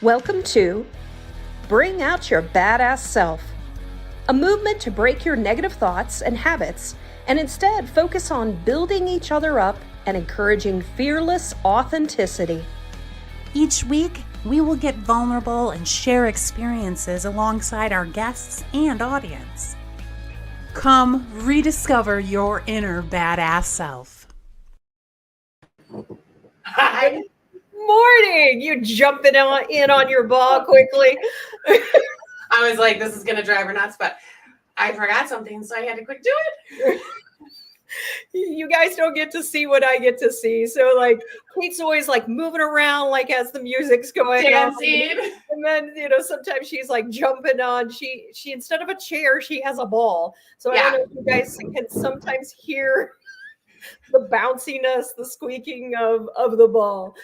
Welcome to Bring Out Your Badass Self, a movement to break your negative thoughts and habits and instead focus on building each other up and encouraging fearless authenticity. Each week, we will get vulnerable and share experiences alongside our guests and audience. Come rediscover your inner badass self. Hi. Morning. You jumping in on your ball quickly. I was like, this is going to drive her nuts, but I forgot something, so I had to quick do it. You guys don't get to see what I get to see. So like Kate's always like moving around like as the music's going dancing. On. And then, sometimes she's like jumping on. She instead of a chair, she has a ball. So I don't know if you guys can sometimes hear the bounciness, the squeaking of the ball.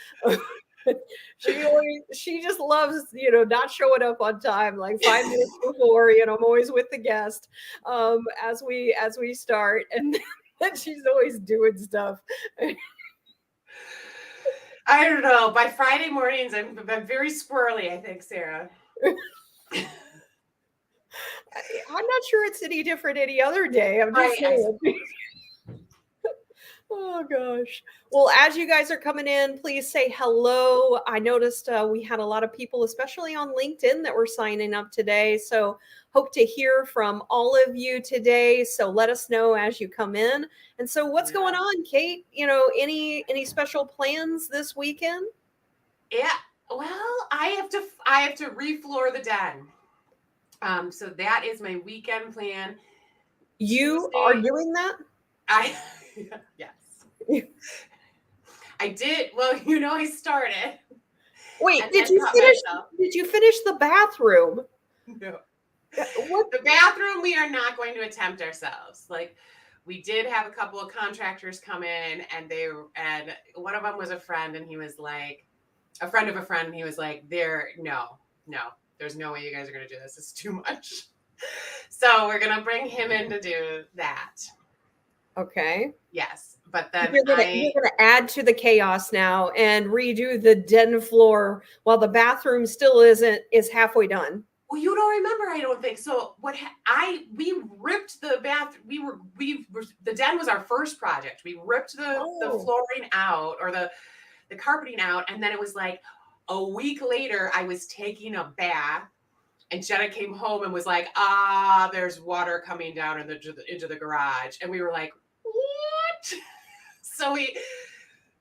She just loves, not showing up on time, like 5 minutes before, I'm always with the guest as we start. And she's always doing stuff. I don't know. By Friday mornings, I'm very squirrely, I think, Sarah. I'm not sure it's any different any other day. I'm just saying. Oh, gosh. Well, as you guys are coming in, please say hello. I noticed we had a lot of people, especially on LinkedIn, that were signing up today. So hope to hear from all of you today. So let us know as you come in. And so what's going on, Kate? Any special plans this weekend? Yeah. Well, I have to refloor the den. So that is my weekend plan. You are doing that? Yes. I did. Well, I started. Wait, did you finish the bathroom? No. The bathroom we are not going to attempt ourselves. Like, we did have a couple of contractors come in, and one of them was a friend, and he was like, a friend of a friend, and he was like, no, there's no way you guys are going to do this. It's too much. So we're going to bring him in to do that. Okay. Yes. But then you're going to add to the chaos now and redo the den floor while the bathroom still is halfway done. Well, you don't remember, I don't think. So we ripped the bath. The den was our first project. We ripped the flooring out, or the carpeting out. And then it was like a week later, I was taking a bath, and Jenna came home and was like, there's water coming down into the garage. And we were like, what? So we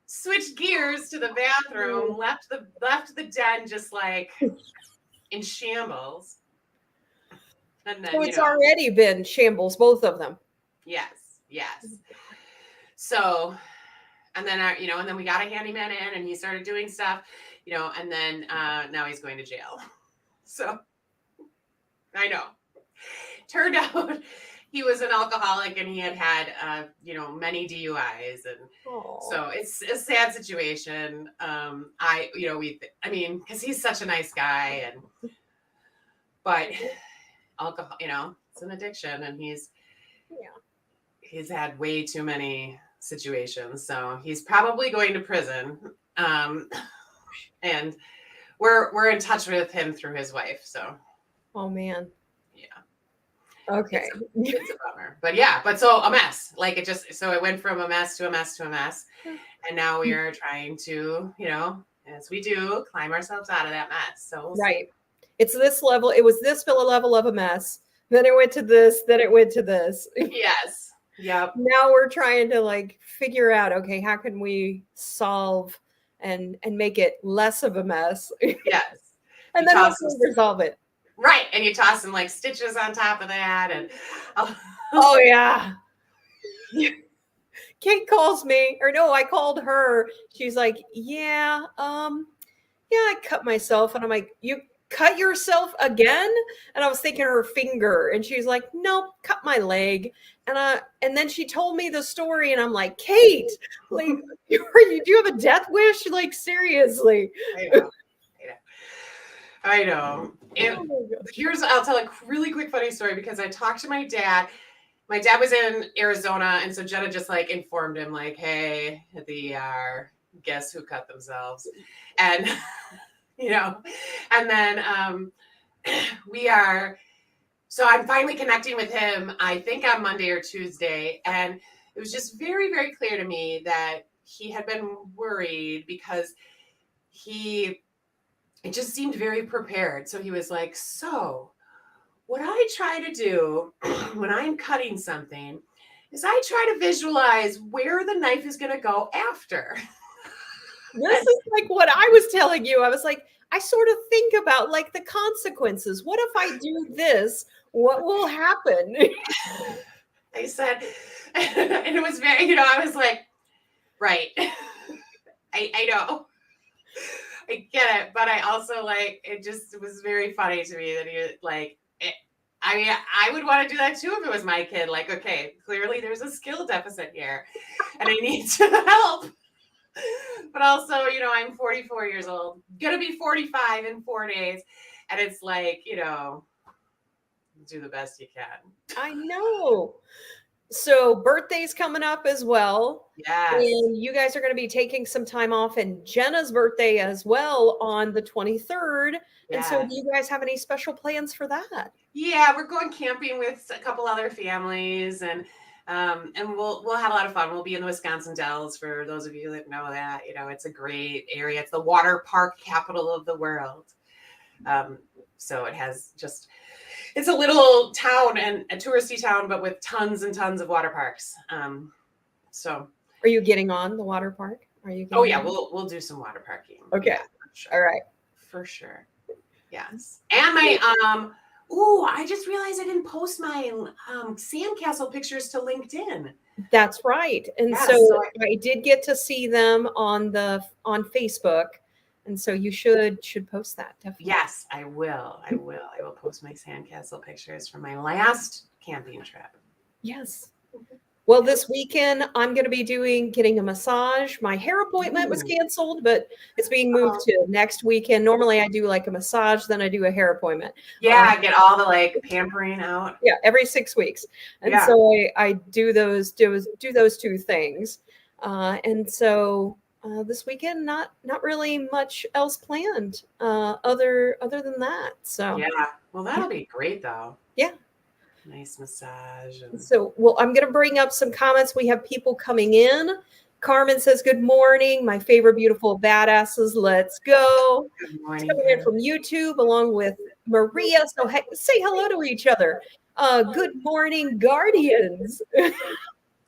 switched gears to the bathroom, left the den just like in shambles. And then, so it's already been shambles, both of them. Yes. So, and then and then we got a handyman in, and he started doing stuff, and then now he's going to jail. So I know. Turned out he was an alcoholic, and he had many DUIs, and so it's a sad situation. Because he's such a nice guy, but alcohol, it's an addiction, and he's had way too many situations, so he's probably going to prison. And we're in touch with him through his wife. So. Oh man. Yeah. Okay. It's a bummer. But so a mess. Like it went from a mess to a mess to a mess. And now we are trying to, as we do, climb ourselves out of that mess. So right. It's this level. It was this level of a mess. Then it went to this. Then it went to this. Yes. Yep. Now we're trying to figure out, okay, how can we solve and make it less of a mess? Yes. And then we'll resolve it. Right. And you toss some stitches on top of that. And oh yeah. Kate calls me, or no, I called her. She's like, yeah, I cut myself. And I'm like, you cut yourself again? And I was thinking her finger, and she's like, nope, cut my leg. And then she told me the story, and I'm like, Kate, do you have a death wish? Seriously. I know. I'll tell a really quick funny story, because I talked to my dad. My dad was in Arizona, and so Jenna just informed him hey, at the ER, guess who cut themselves? And you know, and then so I'm finally connecting with him, I think on Monday or Tuesday. And it was just very, very clear to me that he had been worried because it just seemed very prepared. So he was like, so what I try to do when I'm cutting something is I try to visualize where the knife is going to go after. This is like what I was telling you. I was like, I sort of think about like the consequences. What if I do this? What will happen? I said, and it was very, you know, I was like, right. I know. I get it. But I also like, it just was very funny to me that he was like, I mean, I would want to do that too if it was my kid. Like, okay, clearly there's a skill deficit here and I need to help. But also, you know, I'm 44 years old, gonna be 45 in 4 days. And it's like, you know, do the best you can. I know. So birthday's coming up as well. Yes. And you guys are going to be taking some time off, and Jenna's birthday as well on the 23rd. And so do you guys have any special plans for that? Yeah, we're going camping with a couple other families, and we'll have a lot of fun. We'll be in the Wisconsin Dells, for those of you that know that. You know, it's a great area. It's the water park capital of the world. So it has just, it's a little town and a touristy town, but with tons and tons of water parks. So are you getting on the water park? Are you? Oh yeah, we'll do some water parking. Okay. Yeah, sure. All right. For sure. Yes. And my I just realized I didn't post my sandcastle pictures to LinkedIn. That's right. And yeah, so I did get to see them on Facebook. And so you should post that. Definitely. Yes, I will. I will post my sandcastle pictures from my last camping trip. Yes. Well, this weekend I'm going to be getting a massage. My hair appointment was canceled, but it's being moved to next weekend. Normally I do like a massage, then I do a hair appointment. Yeah, get all the like pampering out. Yeah, every 6 weeks. And so I do those two things. And so this weekend, not really much else planned other than that. So yeah, well, that'll be great though. Yeah. Nice massage. So, well, I'm going to bring up some comments. We have people coming in. Carmen says, good morning. My favorite beautiful badasses. Let's go. Good morning. Coming in from YouTube along with Maria. So say hello to each other. Good morning, Guardians.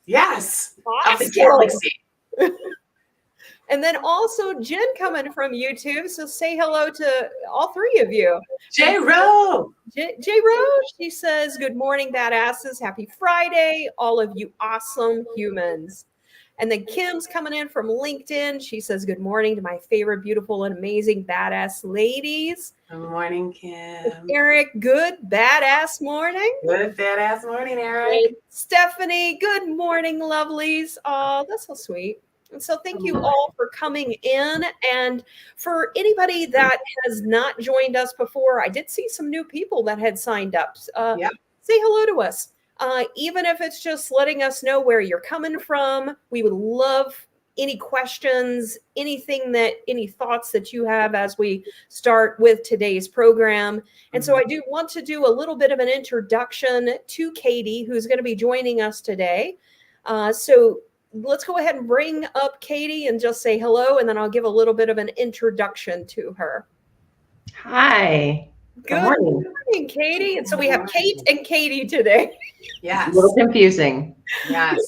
Yes. Awesome. Of the galaxy. And then also Jen coming from YouTube. So say hello to all three of you. J Rowe. J Rowe. She says, good morning, badasses. Happy Friday. All of you awesome humans. And then Kim's coming in from LinkedIn. She says, good morning to my favorite, beautiful, and amazing badass ladies. Good morning, Kim. Eric, good badass morning. Good badass morning, Eric. And Stephanie, good morning, lovelies. Oh, that's so sweet. And so thank you all for coming in. And for anybody that has not joined us before, I did see some new people that had signed up. Say hello to us. Even if it's just letting us know where you're coming from. We would love any questions, any thoughts that you have as we start with today's program. And so I do want to do a little bit of an introduction to Katie, who's going to be joining us today. So let's go ahead and bring up Katie and just say hello, and then I'll give a little bit of an introduction to her. Hi. Good morning, Katie. And so we have Kate and Katie today. Yes. A little confusing. Yes.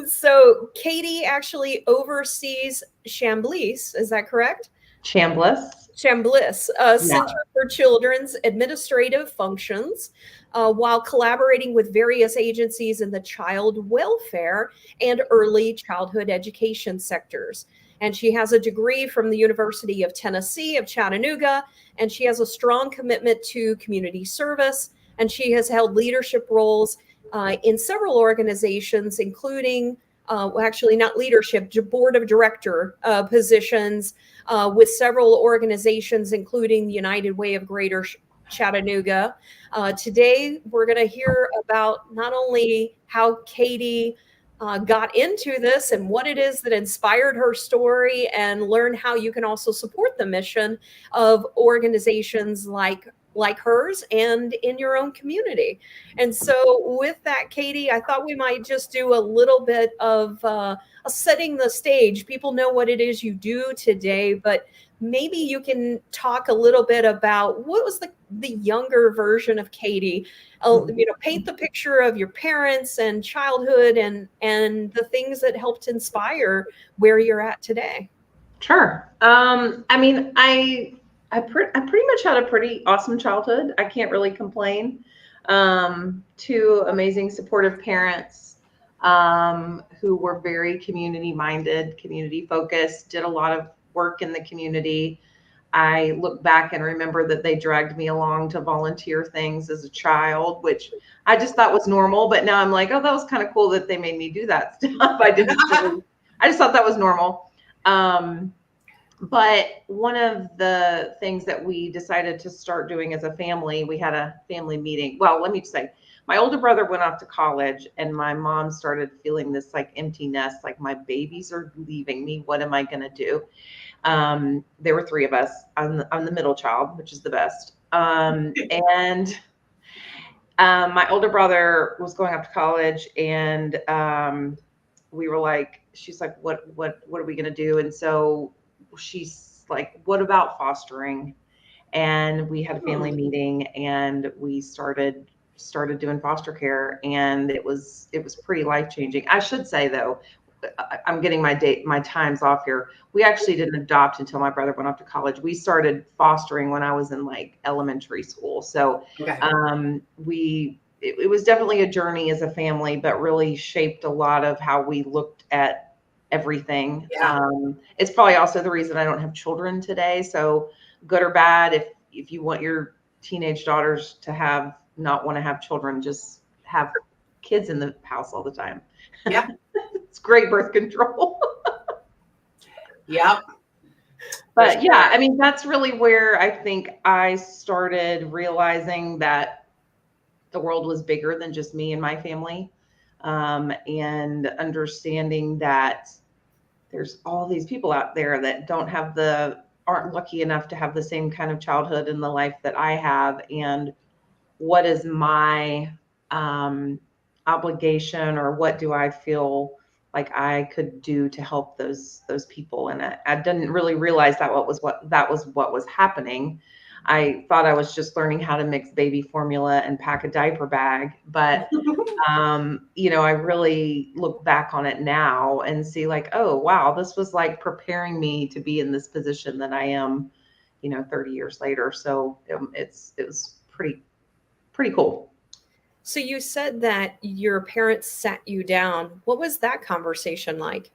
So Katie actually oversees Chambliss, is that correct? Chambliss. Center for Children's Administrative Functions, while collaborating with various agencies in the child welfare and early childhood education sectors. And she has a degree from the University of Tennessee of Chattanooga, and she has a strong commitment to community service, and she has held leadership roles in several organizations, including actually not leadership, board of director positions with several organizations, including the United Way of Greater Chattanooga. Today, we're going to hear about not only how Katie got into this and what it is that inspired her story, and learn how you can also support the mission of organizations like hers and in your own community. And so with that, Katie, I thought we might just do a little bit of setting the stage. People know what it is you do today, but maybe you can talk a little bit about what was the younger version of Katie. Paint the picture of your parents and childhood and the things that helped inspire where you're at today. Sure. I pretty much had a pretty awesome childhood. I can't really complain. Two amazing supportive parents who were very community minded, community focused, did a lot of work in the community. I look back and remember that they dragged me along to volunteer things as a child, which I just thought was normal. But now I'm like, oh, that was kind of cool that they made me do that stuff. I just thought that was normal. But one of the things that we decided to start doing as a family, we had a family meeting. Well, let me say, my older brother went off to college and my mom started feeling this like empty nest, like my babies are leaving me. What am I going to do? There were three of us. I'm the middle child, which is the best. And my older brother was going off to college, and we were like, she's like, what are we going to do? And so she's like, what about fostering? And we had a family meeting, and we started doing foster care, and it was pretty life-changing. I should say, though, I'm getting my times off here. We actually didn't adopt until my brother went off to college. We started fostering when I was in like elementary school. So Okay. It was definitely a journey as a family, but really shaped a lot of how we looked at everything. Yeah. It's probably also the reason I don't have children today. So good or bad, if you want your teenage daughters to not want to have children, just have kids in the house all the time. Yeah. It's great birth control. Yep. But yeah, I mean, that's really where I think I started realizing that the world was bigger than just me and my family, and understanding that there's all these people out there that aren't lucky enough to have the same kind of childhood and the life that I have. And what is my obligation, or what do I feel like I could do to help those people? And I didn't really realize that was what was happening. I thought I was just learning how to mix baby formula and pack a diaper bag. But, I really look back on it now and see like, oh, wow, this was like preparing me to be in this position that I am, 30 years later. So it was pretty cool. So you said that your parents sat you down. What was that conversation like?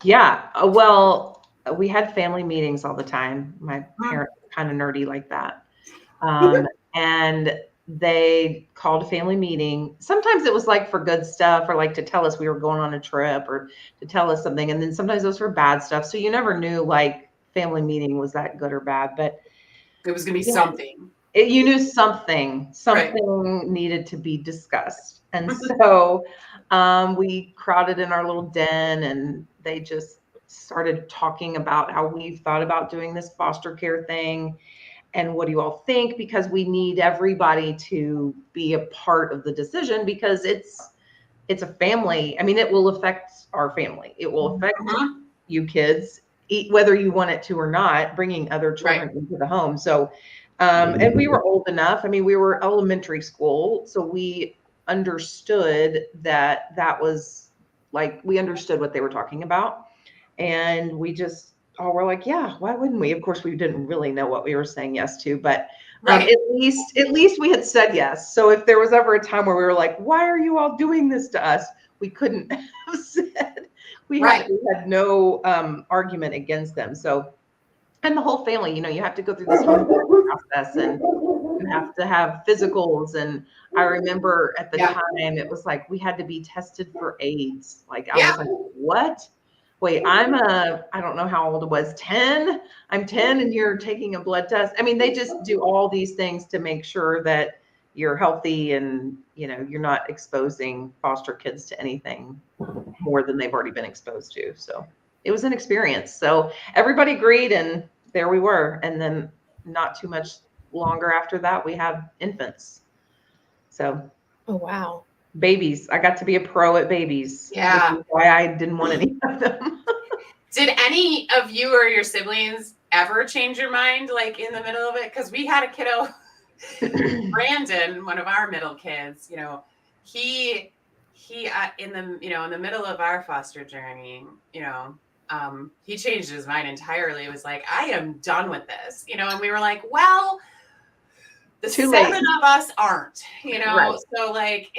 Yeah, well, we had family meetings all the time. My parents were kind of nerdy like that. And they called a family meeting. Sometimes it was like for good stuff, or like to tell us we were going on a trip, or to tell us something. And then sometimes it was for bad stuff. So you never knew like family meeting was that good or bad, but it was going to be something. You knew something Right. needed to be discussed. And so we crowded in our little den, and they just started talking about how we've thought about doing this foster care thing. And what do you all think? Because we need everybody to be a part of the decision, because it's a family. I mean, it will affect our family. It will affect you kids, whether you want it to or not, bringing other children into the home. So, and we were old enough. I mean, we were elementary school, so we understood that was like, we understood what they were talking about. And we just were like, yeah, why wouldn't we? Of course, we didn't really know what we were saying yes to, but at least we had said yes. So if there was ever a time where we were like, why are you all doing this to us? We couldn't have said. We had no argument against them. So, and the whole family, you have to go through this whole process, and you have to have physicals. And I remember at the time, it was like we had to be tested for AIDS. Like I was like, what? Wait, I don't know how old I was, 10? I'm 10 and you're taking a blood test. I mean, they just do all these things to make sure that you're healthy and, you're not exposing foster kids to anything more than they've already been exposed to. So it was an experience. So everybody agreed, and there we were. And then not too much longer after that, we had infants. So, oh, wow. Babies. I got to be a pro at babies. Yeah. Which is why I didn't want any of them. Did any of you or your siblings ever change your mind, like in the middle of it? Because we had a kiddo, Brandon, one of our middle kids, he in the middle of our foster journey, he changed his mind entirely. It was like, I am done with this, and we were like, well, the Too seven late. of us aren't, Right. so like,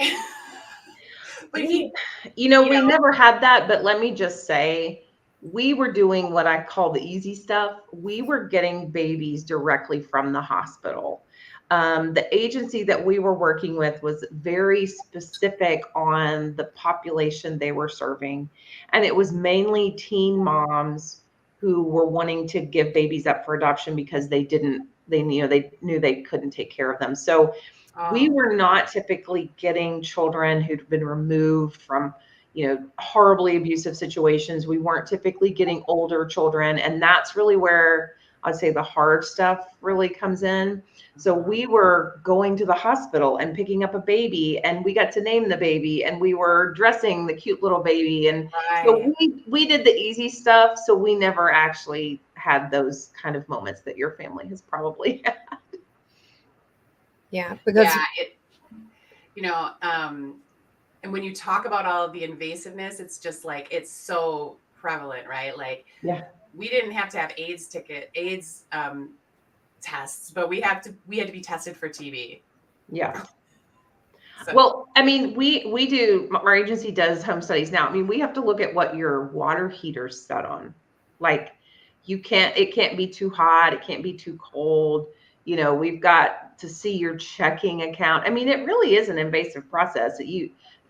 but we never had that, but let me just say, we were doing what I call the easy stuff. We were getting babies directly from the hospital. The agency that we were working with was very specific on the population they were serving. And it was mainly teen moms who were wanting to give babies up for adoption because they knew they couldn't take care of them. So we were not typically getting children who'd been removed from, horribly abusive situations. We weren't typically getting older children. And that's really where I'd say the hard stuff really comes in. So we were going to the hospital and picking up a baby, and we got to name the baby, and we were dressing the cute little baby. And so we did the easy stuff. So we never actually had those kind of moments that your family has probably had. Yeah, because and when you talk about all of the invasiveness, it's just like, it's so prevalent, right? Like, we didn't have to have AIDS tests, but we had to be tested for TB. Yeah. So. Well, I mean, we do, our agency does home studies now. I mean, we have to look at what your water heater's set on. Like, it can't be too hot. It can't be too cold. We've got to see your checking account. I mean, it really is an invasive process.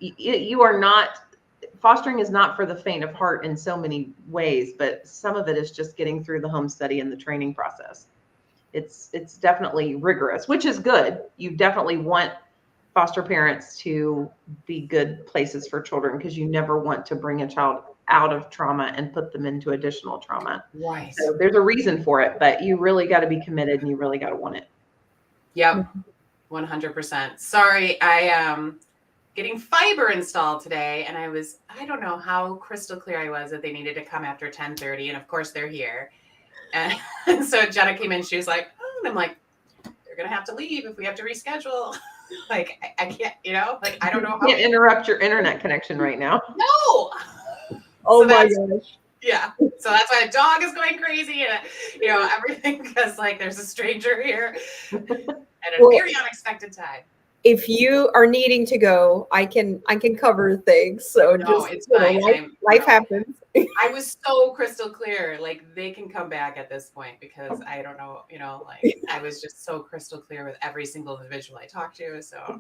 You are not, fostering is not for the faint of heart in so many ways, but some of it is just getting through the home study and the training process. It's definitely rigorous, which is good. You definitely want foster parents to be good places for children, because you never want to bring a child out of trauma and put them into additional trauma. Right. So there's a reason for it, but you really got to be committed, and you really got to want it. Yep. 100%. Sorry. I getting fiber installed today, and I don't know how crystal clear I was that they needed to come after 10:30. And of course they're here. And so Jenna came in, she was like, and I'm like, they're going to have to leave if we have to reschedule. Like, I can't, I don't know how. You can't interrupt your internet connection right now. No. Oh, my gosh. Yeah. So that's why the dog is going crazy, and everything, because like there's a stranger here at a very unexpected time. If you are needing to go, I can cover things. So it's fine. Life happens. I was so crystal clear, like they can come back at this point, because I don't know, I was just so crystal clear with every single individual I talked to. So. Yeah.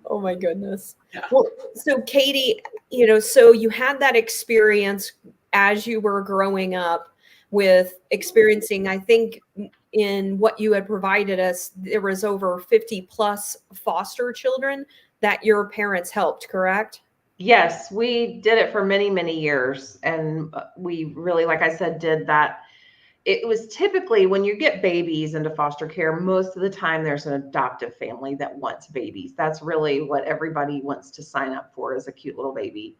Oh my goodness. Yeah. Well, so Katie, so you had that experience as you were growing up with experiencing, I think in what you had provided us, there was over 50 plus foster children that your parents helped, correct? Yes, we did it for many, many years. And we really, like I said, did that. It was typically, when you get babies into foster care, most of the time there's an adoptive family that wants babies. That's really what everybody wants to sign up for, is a cute little baby.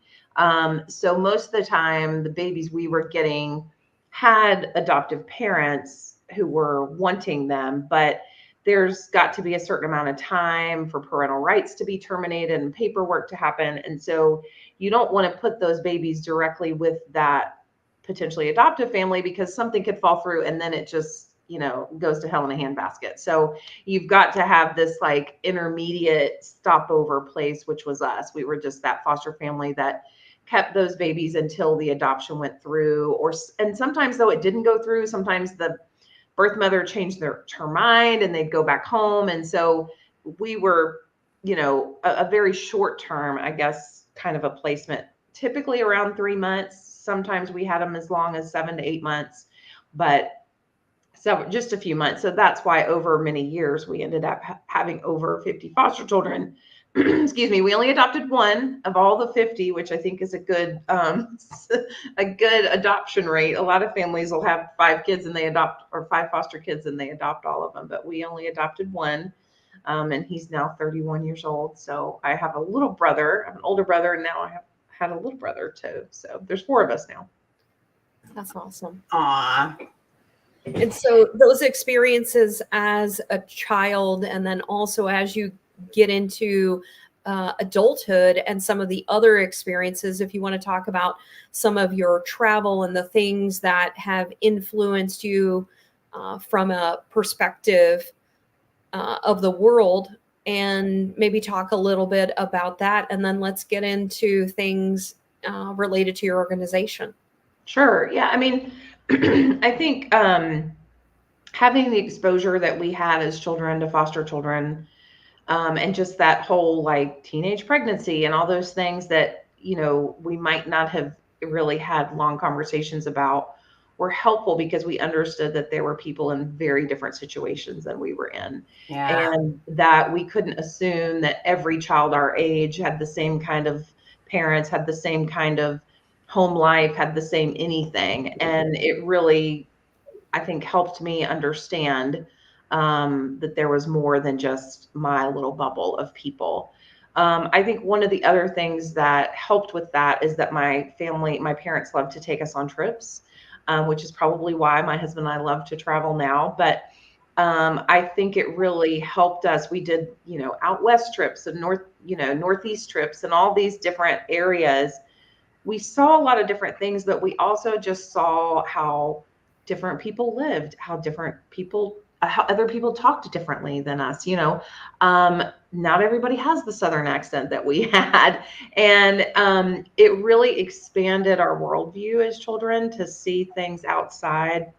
So most of the time, the babies we were getting had adoptive parents who were wanting them, but there's got to be a certain amount of time for parental rights to be terminated and paperwork to happen. And so you don't want to put those babies directly with that potentially adoptive family, because something could fall through and then it just, goes to hell in a handbasket. So you've got to have this like intermediate stopover place, which was us. We were just that foster family that kept those babies until the adoption went through, and sometimes though it didn't go through, sometimes the birth mother changed her mind and they'd go back home. And so we were, a very short term, I guess, kind of a placement, typically around 3 months. Sometimes we had them as long as 7 to 8 months, but just a few months. So that's why over many years, we ended up having over 50 foster children excuse me, we only adopted one of all the 50, which I think is a good adoption rate. A lot of families will have 5 kids and they adopt, or 5 foster kids and they adopt all of them, but we only adopted one. And he's now 31 years old. So I have a little brother, I have an older brother, and now I have had a little brother too. So there's 4 of us now. That's awesome. Aw. And so those experiences as a child, and then also as you get into adulthood and some of the other experiences, if you want to talk about some of your travel and the things that have influenced you from a perspective of the world, and maybe talk a little bit about that. And then let's get into things related to your organization. Sure. Yeah. I mean, I think having the exposure that we had as children to foster children, and just that whole like teenage pregnancy and all those things that, you know, we might not have really had long conversations about, were helpful because we understood that there were people in very different situations than we were in. Yeah. And that we couldn't assume that every child our age had the same kind of parents, had the same kind of home life, had the same anything. And it really, I think, helped me understand that there was more than just my little bubble of people. I think one of the other things that helped with that is that my parents loved to take us on trips, which is probably why my husband and I love to travel now. But I think it really helped us. We did, you know, out west trips and northeast trips and all these different areas. We saw a lot of different things, but we also just saw how different people lived, how other people talked differently than us. You know, not everybody has the Southern accent that we had. And it really expanded our worldview as children to see things outside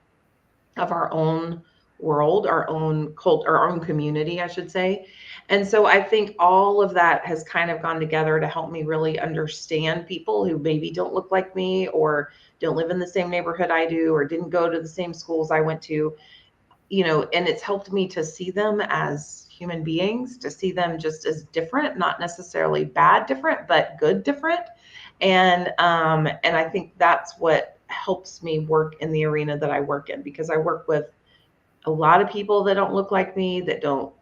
of our own world, our own cult, our own community, I should say. And so I think all of that has kind of gone together to help me really understand people who maybe don't look like me, or don't live in the same neighborhood I do, or didn't go to the same schools I went to, you know, and it's helped me to see them as human beings, to see them just as different, not necessarily bad different, but good different. And I think that's what helps me work in the arena that I work in, because I work with a lot of people that don't look like me, that don't,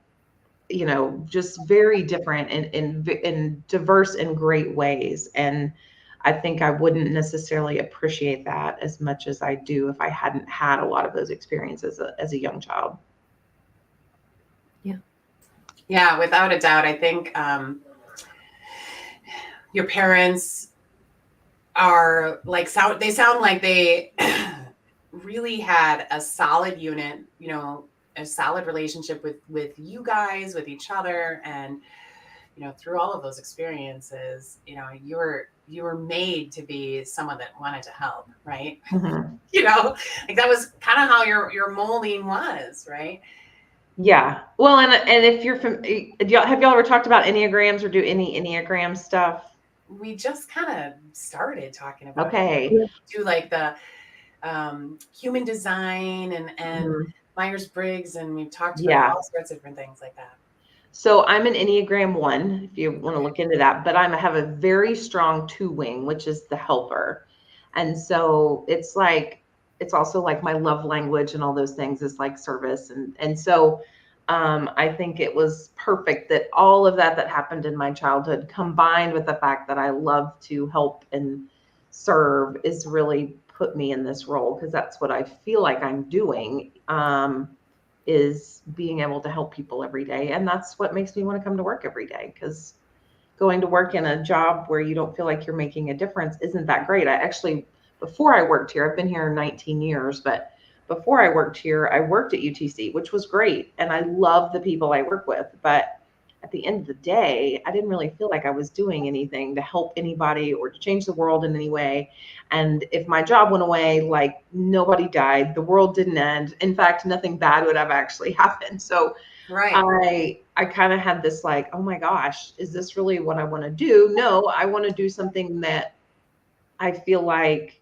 you know, just very different and diverse in great ways. And I think I wouldn't necessarily appreciate that as much as I do if I hadn't had a lot of those experiences as a young child. Yeah. Yeah, without a doubt. I think your parents are like, they sound like they really had a solid unit, you know, a solid relationship with you guys, with each other. And, you know, through all of those experiences, you know, you were made to be someone that wanted to help, right? Mm-hmm. You know, like that was kind of how your molding was, right? Yeah. Well, and if you're have y'all ever talked about Enneagrams or do any Enneagram stuff? We just kind of started talking about Okay. do like the human design and Mm-hmm. Myers-Briggs, and we've talked about all sorts of different things like that. So I'm an Enneagram 1, if you want to look into that, but I have a very strong 2 wing, which is the helper. And so it's also like my love language and all those things is like service. And so I think it was perfect that all of that happened in my childhood, combined with the fact that I love to help and serve, is really put me in this role, because that's what I feel like I'm doing, is being able to help people every day. And that's what makes me want to come to work every day, because going to work in a job where you don't feel like you're making a difference isn't that great. Before I worked here, I've been here 19 years, but before I worked here, I worked at UTC, which was great. And I love the people I work with. But at the end of the day, I didn't really feel like I was doing anything to help anybody or to change the world in any way. And if my job went away, like, nobody died, the world didn't end. In fact, nothing bad would have actually happened. So right. I kind of had this like, oh my gosh, is this really what I want to do? No, I want to do something that I feel like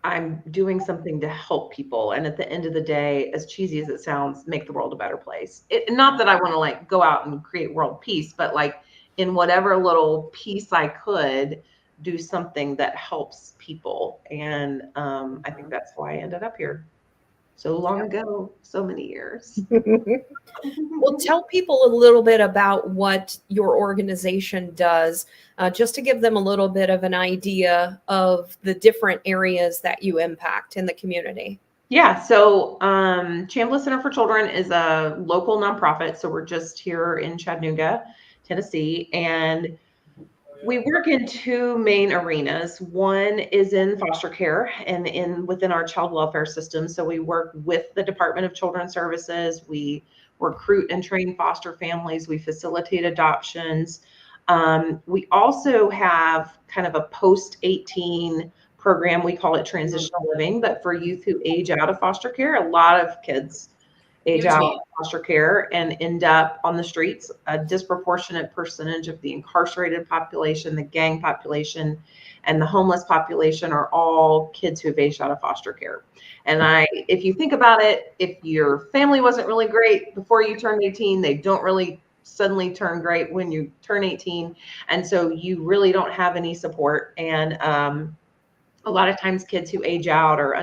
I'm doing something to help people. And at the end of the day, as cheesy as it sounds, make the world a better place. Not that I want to like go out and create world peace, but like in whatever little piece I could, do something that helps people. And I think that's why I ended up here so long ago, so many years. Well, tell people a little bit about what your organization does, just to give them a little bit of an idea of the different areas that you impact in the community. Yeah, so Chambliss Center for Children is a local nonprofit. So we're just here in Chattanooga, Tennessee, and we work in two main arenas. One is in foster care and within our child welfare system. So we work with the Department of Children's Services. We recruit and train foster families. We facilitate adoptions. We also have kind of a post-18 program. We call it transitional living, but for youth who age out of foster care. A lot of kids age out of foster care and end up on the streets. A disproportionate percentage of the incarcerated population, the gang population, and the homeless population are all kids who have aged out of foster care. And if you think about it, if your family wasn't really great before you turned 18, they don't really suddenly turn great when you turn 18. And so you really don't have any support. And a lot of times kids who age out are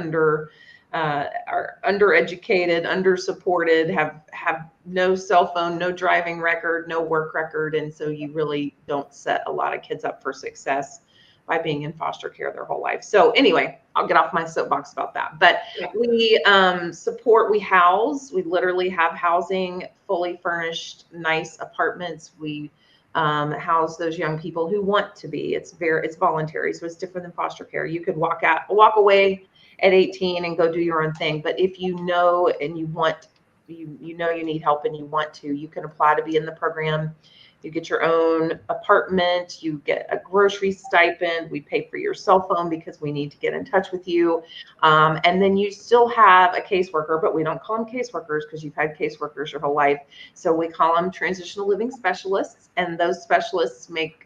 undereducated, undersupported, have no cell phone, no driving record, no work record. And so you really don't set a lot of kids up for success by being in foster care their whole life. So anyway, I'll get off my soapbox about that. But we support, we house, we literally have housing, fully furnished, nice apartments. We house those young people who want to be. It's voluntary, so it's different than foster care. You could walk away at 18 and go do your own thing. But if you know and you want, you know you need help and you want to, you can apply to be in the program. You get your own apartment, you get a grocery stipend, we pay for your cell phone because we need to get in touch with you. And then you still have a caseworker, but we don't call them caseworkers because you've had caseworkers your whole life. So we call them transitional living specialists. And those specialists make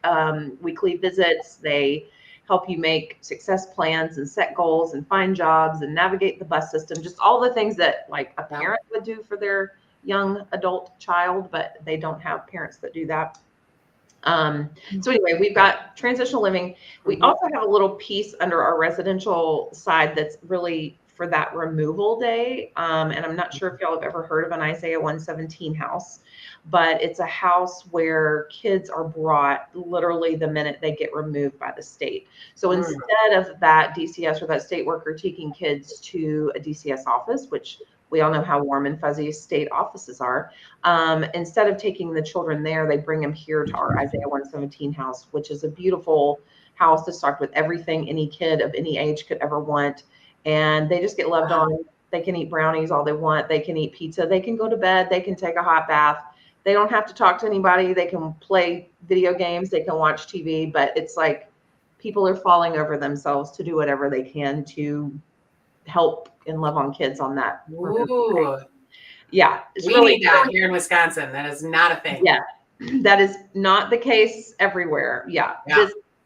weekly visits. They help you make success plans and set goals and find jobs and navigate the bus system, just all the things that like a parent would do for their young adult child, but they don't have parents that do that. So anyway, we've got transitional living. We also have a little piece under our residential side that's really for that removal day. And I'm not sure if y'all have ever heard of an Isaiah 117 house, but it's a house where kids are brought literally the minute they get removed by the state. So instead of that DCS or that state worker taking kids to a DCS office, which we all know how warm and fuzzy state offices are. Instead of taking the children there, they bring them here to our Isaiah 117 house, which is a beautiful house that's stocked with everything any kid of any age could ever want. And they just get loved on. They can eat brownies all they want. They can eat pizza. They can go to bed. They can take a hot bath. They don't have to talk to anybody. They can play video games. They can watch TV. But it's like people are falling over themselves to do whatever they can to help and love on kids on that. Ooh. Yeah. We need that here in Wisconsin. That is not a thing. Yeah. That is not the case everywhere. Yeah.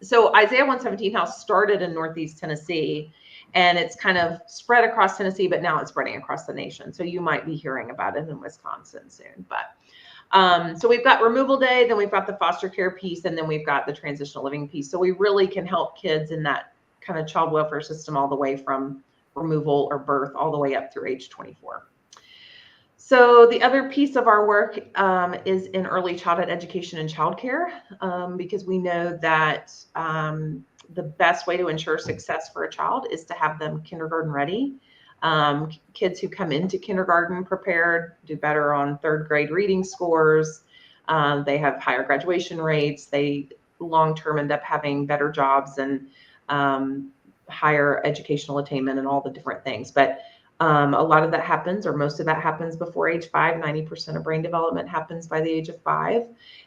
So Isaiah 117 house started in Northeast Tennessee and it's kind of spread across Tennessee, but now it's spreading across the nation. So you might be hearing about it in Wisconsin soon. But so we've got removal day, then we've got the foster care piece, and then we've got the transitional living piece. So we really can help kids in that kind of child welfare system all the way from removal or birth all the way up through age 24. So the other piece of our work is in early childhood education and childcare, because we know that the best way to ensure success for a child is to have them kindergarten ready. Kids who come into kindergarten prepared do better on third grade reading scores. They have higher graduation rates. They long-term end up having better jobs and higher educational attainment and all the different things. But a lot of that happens, or most of that happens before age 5. 90% of brain development happens by the age of 5.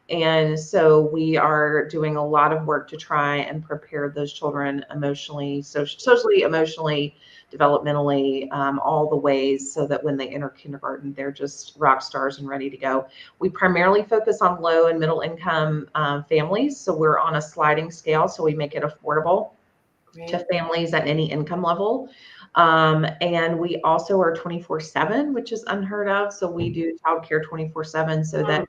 And so we are doing a lot of work to try and prepare those children emotionally, socially, emotionally, developmentally, all the ways, so that when they enter kindergarten, they're just rock stars and ready to go. We primarily focus on low and middle income families. So we're on a sliding scale. So we make it affordable to families at any income level. And we also are 24/7, which is unheard of. So we do childcare 24/7 so that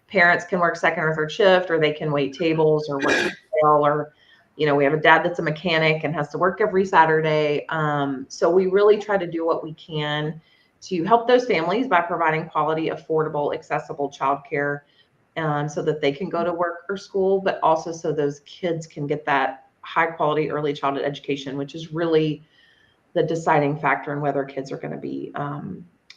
parents can work second or third shift, or they can wait tables or work retail, or, you know, we have a dad that's a mechanic and has to work every Saturday. So we really try to do what we can to help those families by providing quality, affordable, accessible childcare, so that they can go to work or school, but also so those kids can get that high quality early childhood education, which is really the deciding factor in whether kids are going to be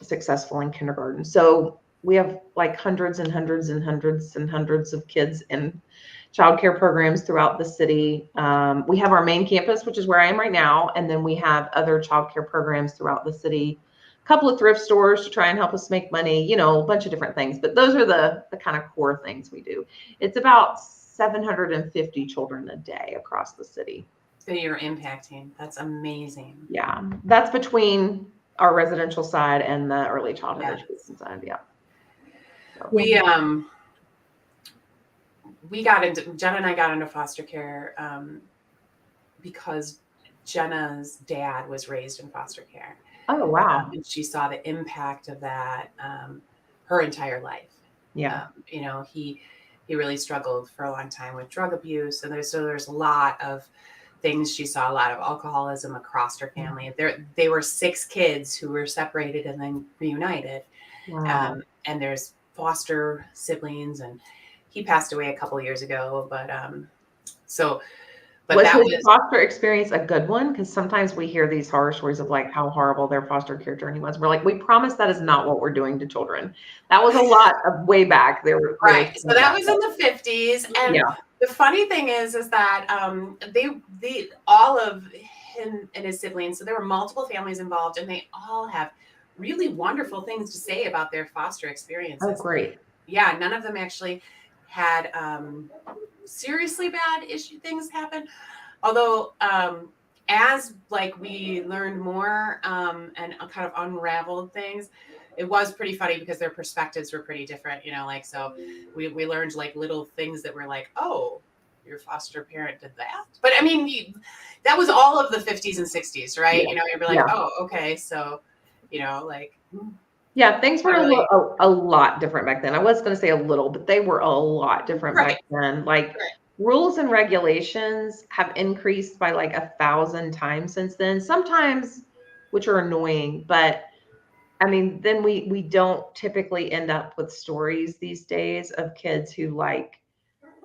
successful in kindergarten. So we have like hundreds and hundreds and hundreds and hundreds of kids in childcare programs throughout the city. We have our main campus, which is where I am right now, and then we have other childcare programs throughout the city. A couple of thrift stores to try and help us make money, you know, a bunch of different things. But those are the kind of core things we do. It's about 750 children a day across the city that you're impacting. That's amazing. Yeah, that's between our residential side and the early childhood education side. Yeah. So. Jenna and I got into foster care because Jenna's dad was raised in foster care. Oh, wow. And she saw the impact of that her entire life. Yeah. You know, he really struggled for a long time with drug abuse. And there's a lot of things. She saw a lot of alcoholism across her family. They were 6 kids who were separated and then reunited. Wow. And there's foster siblings, and he passed away a couple of years ago. But was his foster experience a good one? Because sometimes we hear these horror stories of like how horrible their foster care journey was. We're like, we promise that is not what we're doing to children. That was a lot of way back. Right. So that was in the 50s. And the funny thing is that they all of him and his siblings, so there were multiple families involved, and they all have really wonderful things to say about their foster experiences. Oh, great. Yeah, none of them actually had seriously bad things happen. Although as like we learned more and kind of unraveled things, it was pretty funny because their perspectives were pretty different, you know, like, so we learned like little things that were like, oh, your foster parent did that. But I mean, that was all of the 50s and 60s, right? Yeah. You know, you'd be like, oh, okay. So, you know, like. Yeah, things were a lot different back then. I was going to say a little, but they were a lot different back then. Like rules and regulations have increased by like 1,000 times since then, sometimes, which are annoying, but I mean, then we don't typically end up with stories these days of kids who like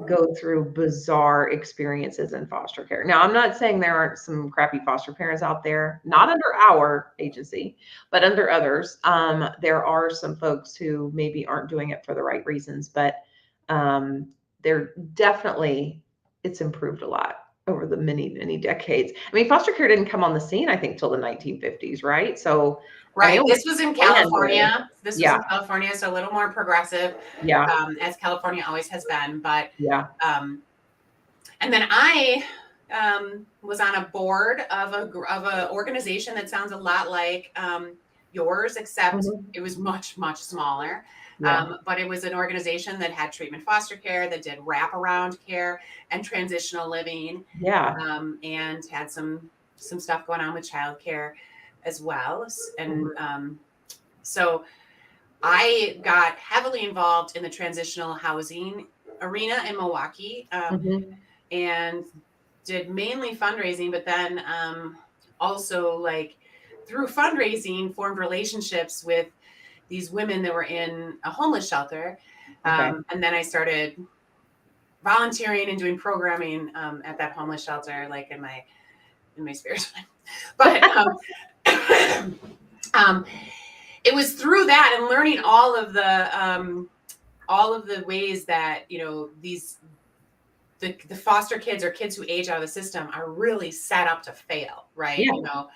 go through bizarre experiences in foster care. Now, I'm not saying there aren't some crappy foster parents out there, not under our agency, but under others. There are some folks who maybe aren't doing it for the right reasons, but they're definitely, it's improved a lot over the many, many decades. I mean, foster care didn't come on the scene, I think, till the 1950s, right? So this was in California. This was in California, so a little more progressive. Yeah. As California always has been. But and then I was on a board of a organization that sounds a lot like yours, except it was much, much smaller. But it was an organization that had treatment foster care, that did wraparound care and transitional living. And had some stuff going on with childcare as well. And so I got heavily involved in the transitional housing arena in Milwaukee, and did mainly fundraising, but then also like through fundraising formed relationships with these women that were in a homeless shelter. And then I started volunteering and doing programming at that homeless shelter, like in my spare time. But it was through that and learning all of the ways that, you know, the foster kids or kids who age out of the system are really set up to fail, right? You know,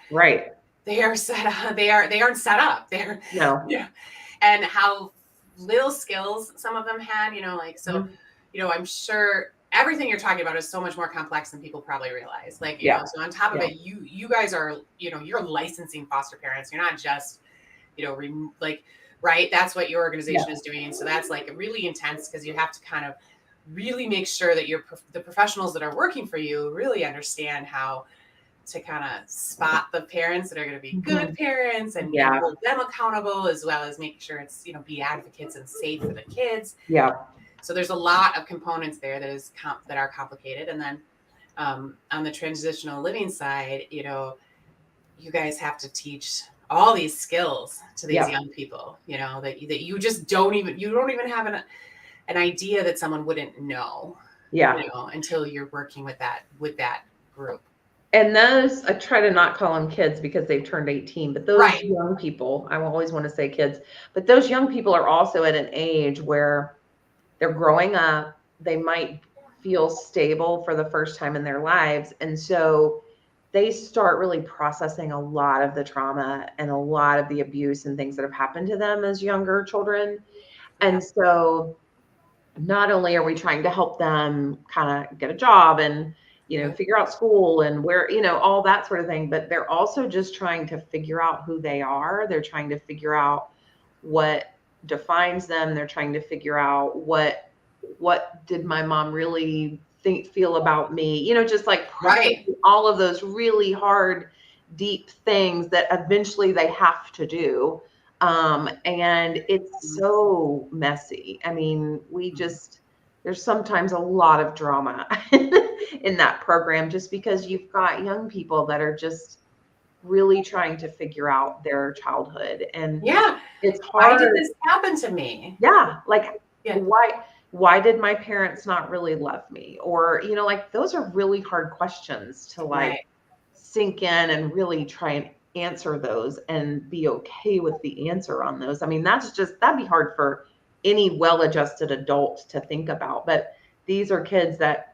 they are set up. They aren't set up. And how little skills some of them had, you know, like, so, you know, I'm sure everything you're talking about is so much more complex than people probably realize. Like, you know, so on top of it, you guys are, you know, you're licensing foster parents. You're not just, you know, right. That's what your organization is doing. So that's like really intense because you have to kind of really make sure that the professionals that are working for you really understand how kind of spot the parents that are going to be good parents and hold them accountable, as well as making sure it's, be advocates and safe for the kids. Yeah. So there's a lot of components there that are complicated. And then on the transitional living side, you guys have to teach all these skills to these young people, that you just don't even have an idea that someone wouldn't know, until you're working with that group. And those, I try to not call them kids because they've turned 18, but those young people, I always want to say kids, but those young people are also at an age where they're growing up. They might feel stable for the first time in their lives. And so they start really processing a lot of the trauma and a lot of the abuse and things that have happened to them as younger children. And so not only are we trying to help them kind of get a job and, figure out school and where, all that sort of thing, but they're also just trying to figure out who they are. They're trying to figure out what defines them. They're trying to figure out what did my mom really feel about me, just like all of those really hard, deep things that eventually they have to do. And it's so messy. I mean, there's sometimes a lot of drama in that program, just because you've got young people that are just really trying to figure out their childhood. And it's hard. Why did this happen to me? Why did my parents not really love me? Or, those are really hard questions to sink in and really try and answer those and be okay with the answer on those. I mean, that'd be hard for any well-adjusted adult to think about. But these are kids that,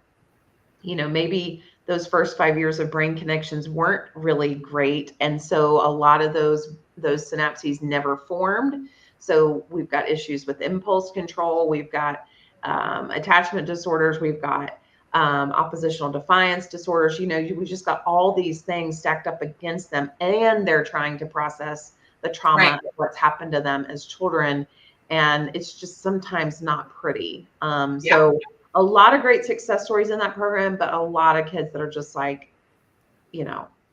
maybe those first 5 years of brain connections weren't really great. And so a lot of those synapses never formed. So we've got issues with impulse control. We've got attachment disorders. We've got oppositional defiance disorders. We just got all these things stacked up against them, and they're trying to process the trauma of what's happened to them as children. And it's just sometimes not pretty. So a lot of great success stories in that program, but a lot of kids that are just like, a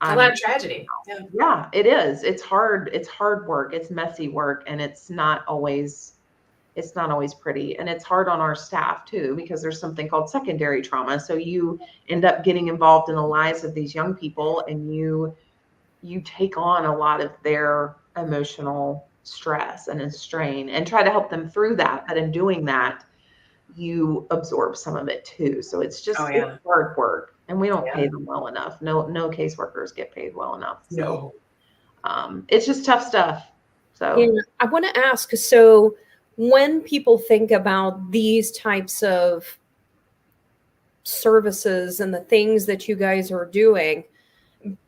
lot of tragedy. Yeah, it is. It's hard. It's hard work. It's messy work. And it's not always pretty. And it's hard on our staff too, because there's something called secondary trauma. So you end up getting involved in the lives of these young people, and you take on a lot of their emotional stress and strain and try to help them through that. But in doing that, you absorb some of it too. So it's just it's hard work, and we don't pay them well enough. No caseworkers get paid well enough. So it's just tough stuff. So I want to ask, so when people think about these types of services and the things that you guys are doing,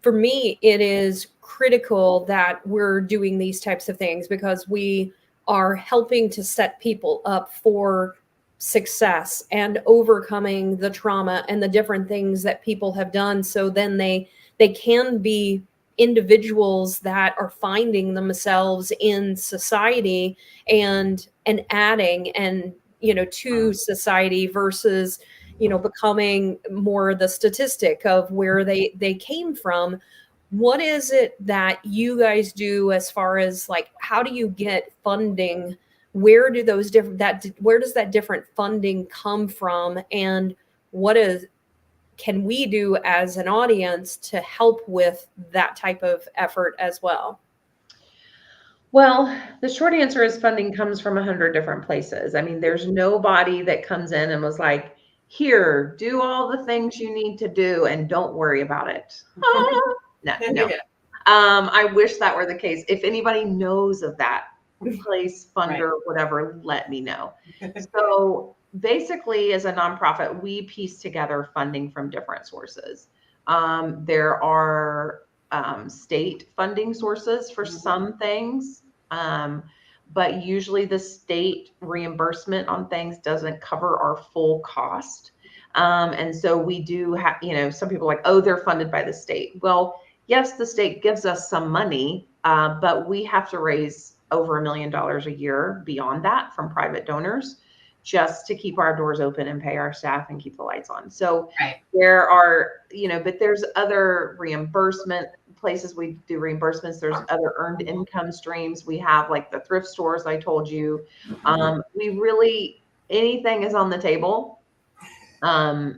for me, it is critical that we're doing these types of things, because we are helping to set people up for success and overcoming the trauma and the different things that people have done. So then they can be individuals that are finding themselves in society and adding to society versus becoming more the statistic of where they came from. What is it that you guys do as far as how do you get funding? Where do where does that different funding come from, and can we do as an audience to help with that type of effort as well? Well, the short answer is funding comes from 100 different places. I mean, there's nobody that comes in and was like, here, do all the things you need to do and don't worry about it. No. I wish that were the case. If anybody knows of that place, funder, whatever, let me know. So basically, as a nonprofit, we piece together funding from different sources. There are state funding sources for some things, but usually the state reimbursement on things doesn't cover our full cost. And so we do have, some people are like, oh, they're funded by the state. Well, yes, the state gives us some money, but we have to raise over $1 million a year beyond that from private donors just to keep our doors open and pay our staff and keep the lights on. So Right. there are, but there's other reimbursement places we do reimbursements. There's other earned income streams. We have like the thrift stores I told you. We really, anything is on the table.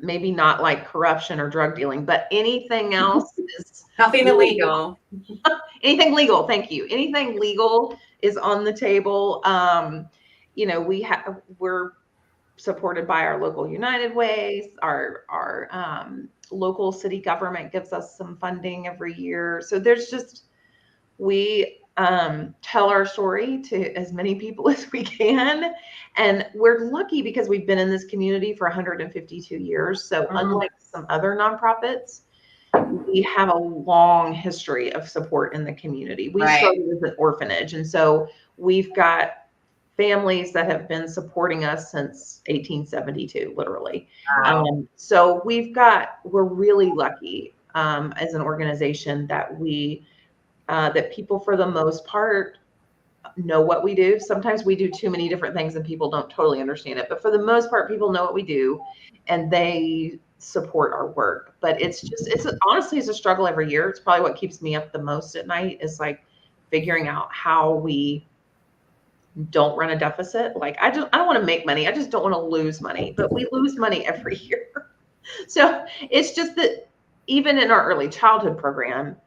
Maybe not like corruption or drug dealing, but anything else is Nothing illegal. Anything legal. Thank you. Anything legal is on the table. We're supported by our local United Ways. Our local city government gives us some funding every year. So we tell our story to as many people as we can. And we're lucky because we've been in this community for 152 years. So unlike some other nonprofits, we have a long history of support in the community. We started as an orphanage. And so we've got families that have been supporting us since 1872, literally. Wow. So we're really lucky as an organization that that people for the most part know what we do. Sometimes we do too many different things and people don't totally understand it, but for the most part, people know what we do and they support our work. But honestly, it's a struggle every year. It's probably what keeps me up the most at night is like figuring out how we don't run a deficit. Like I don't want to make money. I just don't want to lose money, but we lose money every year. So it's just that even in our early childhood program,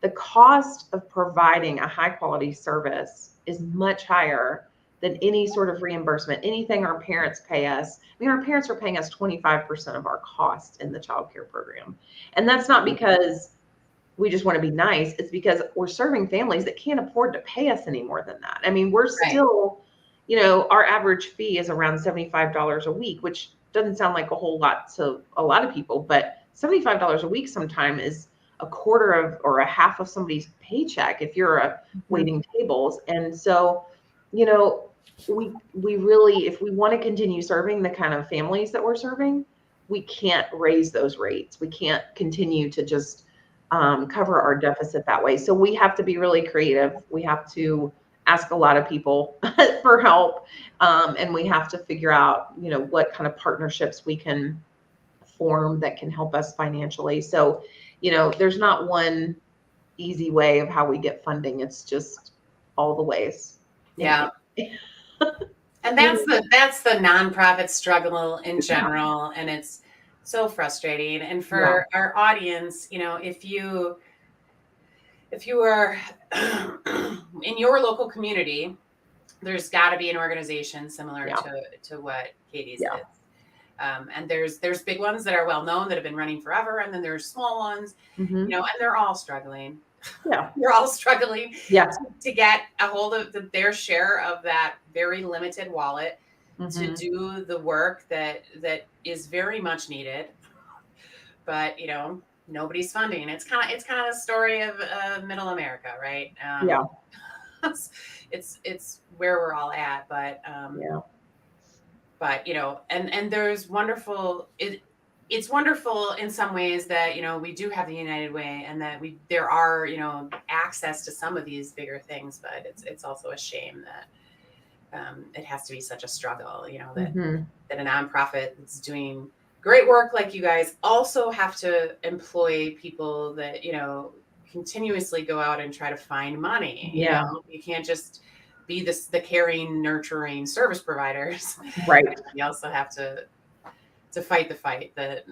the cost of providing a high quality service is much higher than any sort of reimbursement, anything our parents pay us. I mean, our parents are paying us 25% of our costs in the child care program. And that's not because we just want to be nice. It's because we're serving families that can't afford to pay us any more than that. I mean, we're still, our average fee is around $75 a week, which doesn't sound like a whole lot to a lot of people, but $75 a week sometimes is a quarter of or a half of somebody's paycheck if you're waiting tables. And so, we really, if we want to continue serving the kind of families that we're serving, we can't raise those rates. We can't continue to just cover our deficit that way. So we have to be really creative. We have to ask a lot of people for help. And we have to figure out, what kind of partnerships we can form that can help us financially. So, there's not one easy way of how we get funding. It's just all the ways. Yeah. And that's the nonprofit struggle in general. And it's so frustrating. And for our audience, if you are in your local community, there's got to be an organization similar to what Katie's is. And there's big ones that are well known that have been running forever, and then there's small ones, and they're all struggling. Yeah, you're all struggling. Yeah, to get a hold of their share of that very limited wallet to do the work that is very much needed. But nobody's funding. It's kind of the story of Middle America, right? It's where we're all at, but But and there's wonderful. It's wonderful in some ways that we do have the United Way and that there are access to some of these bigger things, but it's also a shame that it has to be such a struggle. That a nonprofit that's doing great work like you guys also have to employ people that continuously go out and try to find money. You can't just be the caring, nurturing service providers. Right. You also have to fight the fight that,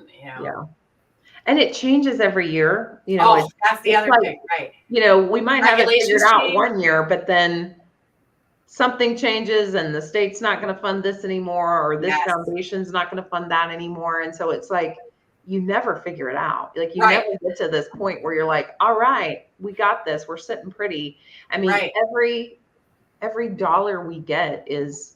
And it changes every year. That's the other thing, right? We might have it figured out one year, but then something changes and the state's not going to fund this anymore, or this foundation's not going to fund that anymore. And so it's like, you never figure it out. Like you never get to this point where you're like, all right, we got this. We're sitting pretty. I mean, every dollar we get is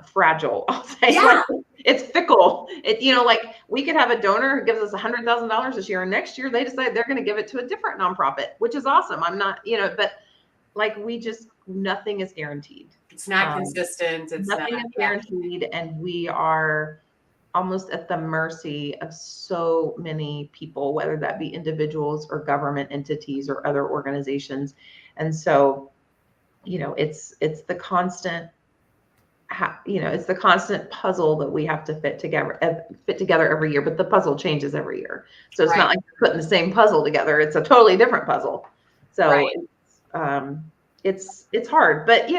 fragile. I'll say. Yeah. It's fickle. Like we could have a donor who gives us $100,000 this year, and next year they decide they're going to give it to a different nonprofit, which is awesome. I'm not, but like nothing is guaranteed. It's not consistent. It's nothing is guaranteed, and we are almost at the mercy of so many people, whether that be individuals or government entities or other organizations. And so, it's the constant it's the constant puzzle that we have to fit together every year, but the puzzle changes every year. So it's not like you're putting the same puzzle together. It's a totally different puzzle. So it's hard, but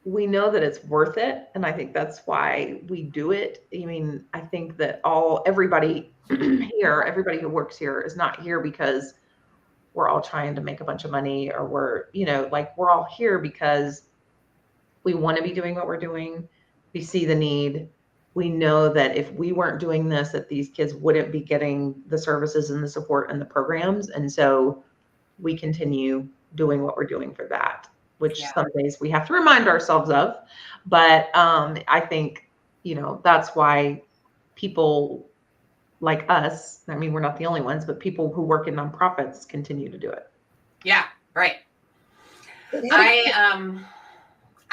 we know that it's worth it. And I think that's why we do it. I mean, I think that everybody here, everybody who works here is not here because we're all trying to make a bunch of money, or we're all here because we want to be doing what we're doing. We see the need. We know that if we weren't doing this, that these kids wouldn't be getting the services and the support and the programs. And so we continue doing what we're doing for that, which some days we have to remind ourselves of. But I think, that's why people like us, I mean, we're not the only ones, but people who work in nonprofits continue to do it. Yeah, right.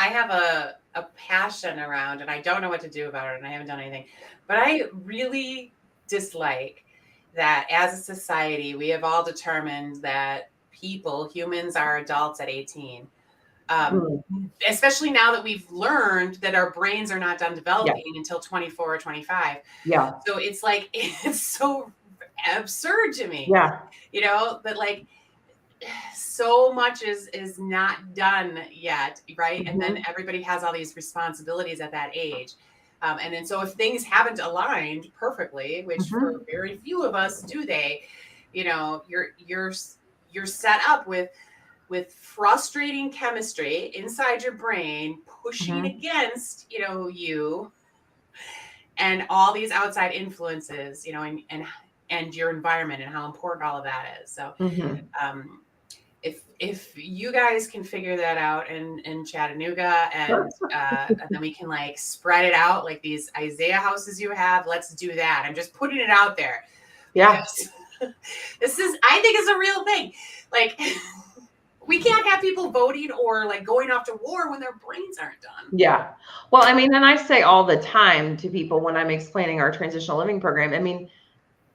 I have a passion around, and I don't know what to do about it, and I haven't done anything, but I really dislike that as a society, we have all determined that humans are adults at 18. Especially now that we've learned that our brains are not done developing until 24 or 25. Yeah. So it's like, it's so absurd to me. Yeah. That like so much is not done yet, right? And then everybody has all these responsibilities at that age. And then so if things haven't aligned perfectly, which for very few of us do they, you're set up with frustrating chemistry inside your brain pushing against you and all these outside influences, and your environment and how important all of that is. So if you guys can figure that out in Chattanooga, and then we can like spread it out like these Isaiah houses you have, let's do that. I'm just putting it out there. Yeah. I think it's a real thing. Like, we can't have people voting or like going off to war when their brains aren't done. Yeah. Well, I mean, and I say all the time to people when I'm explaining our transitional living program, I mean,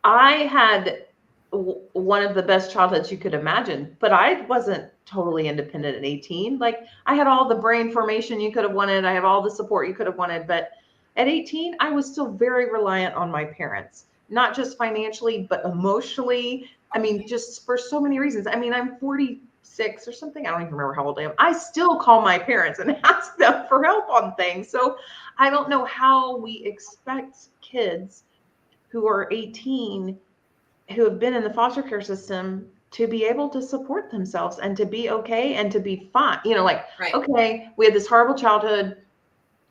I had one of the best childhoods you could imagine, but I wasn't totally independent at 18. Like, I had all the brain formation you could have wanted. I have all the support you could have wanted. But at 18, I was still very reliant on my parents, not just financially, but emotionally. I mean, just for so many reasons. I mean, I'm 46 or something. I don't even remember how old I am. I still call my parents and ask them for help on things. So I don't know how we expect kids who are 18, who have been in the foster care system, to be able to support themselves and to be okay and to be fine. Okay, we had this horrible childhood.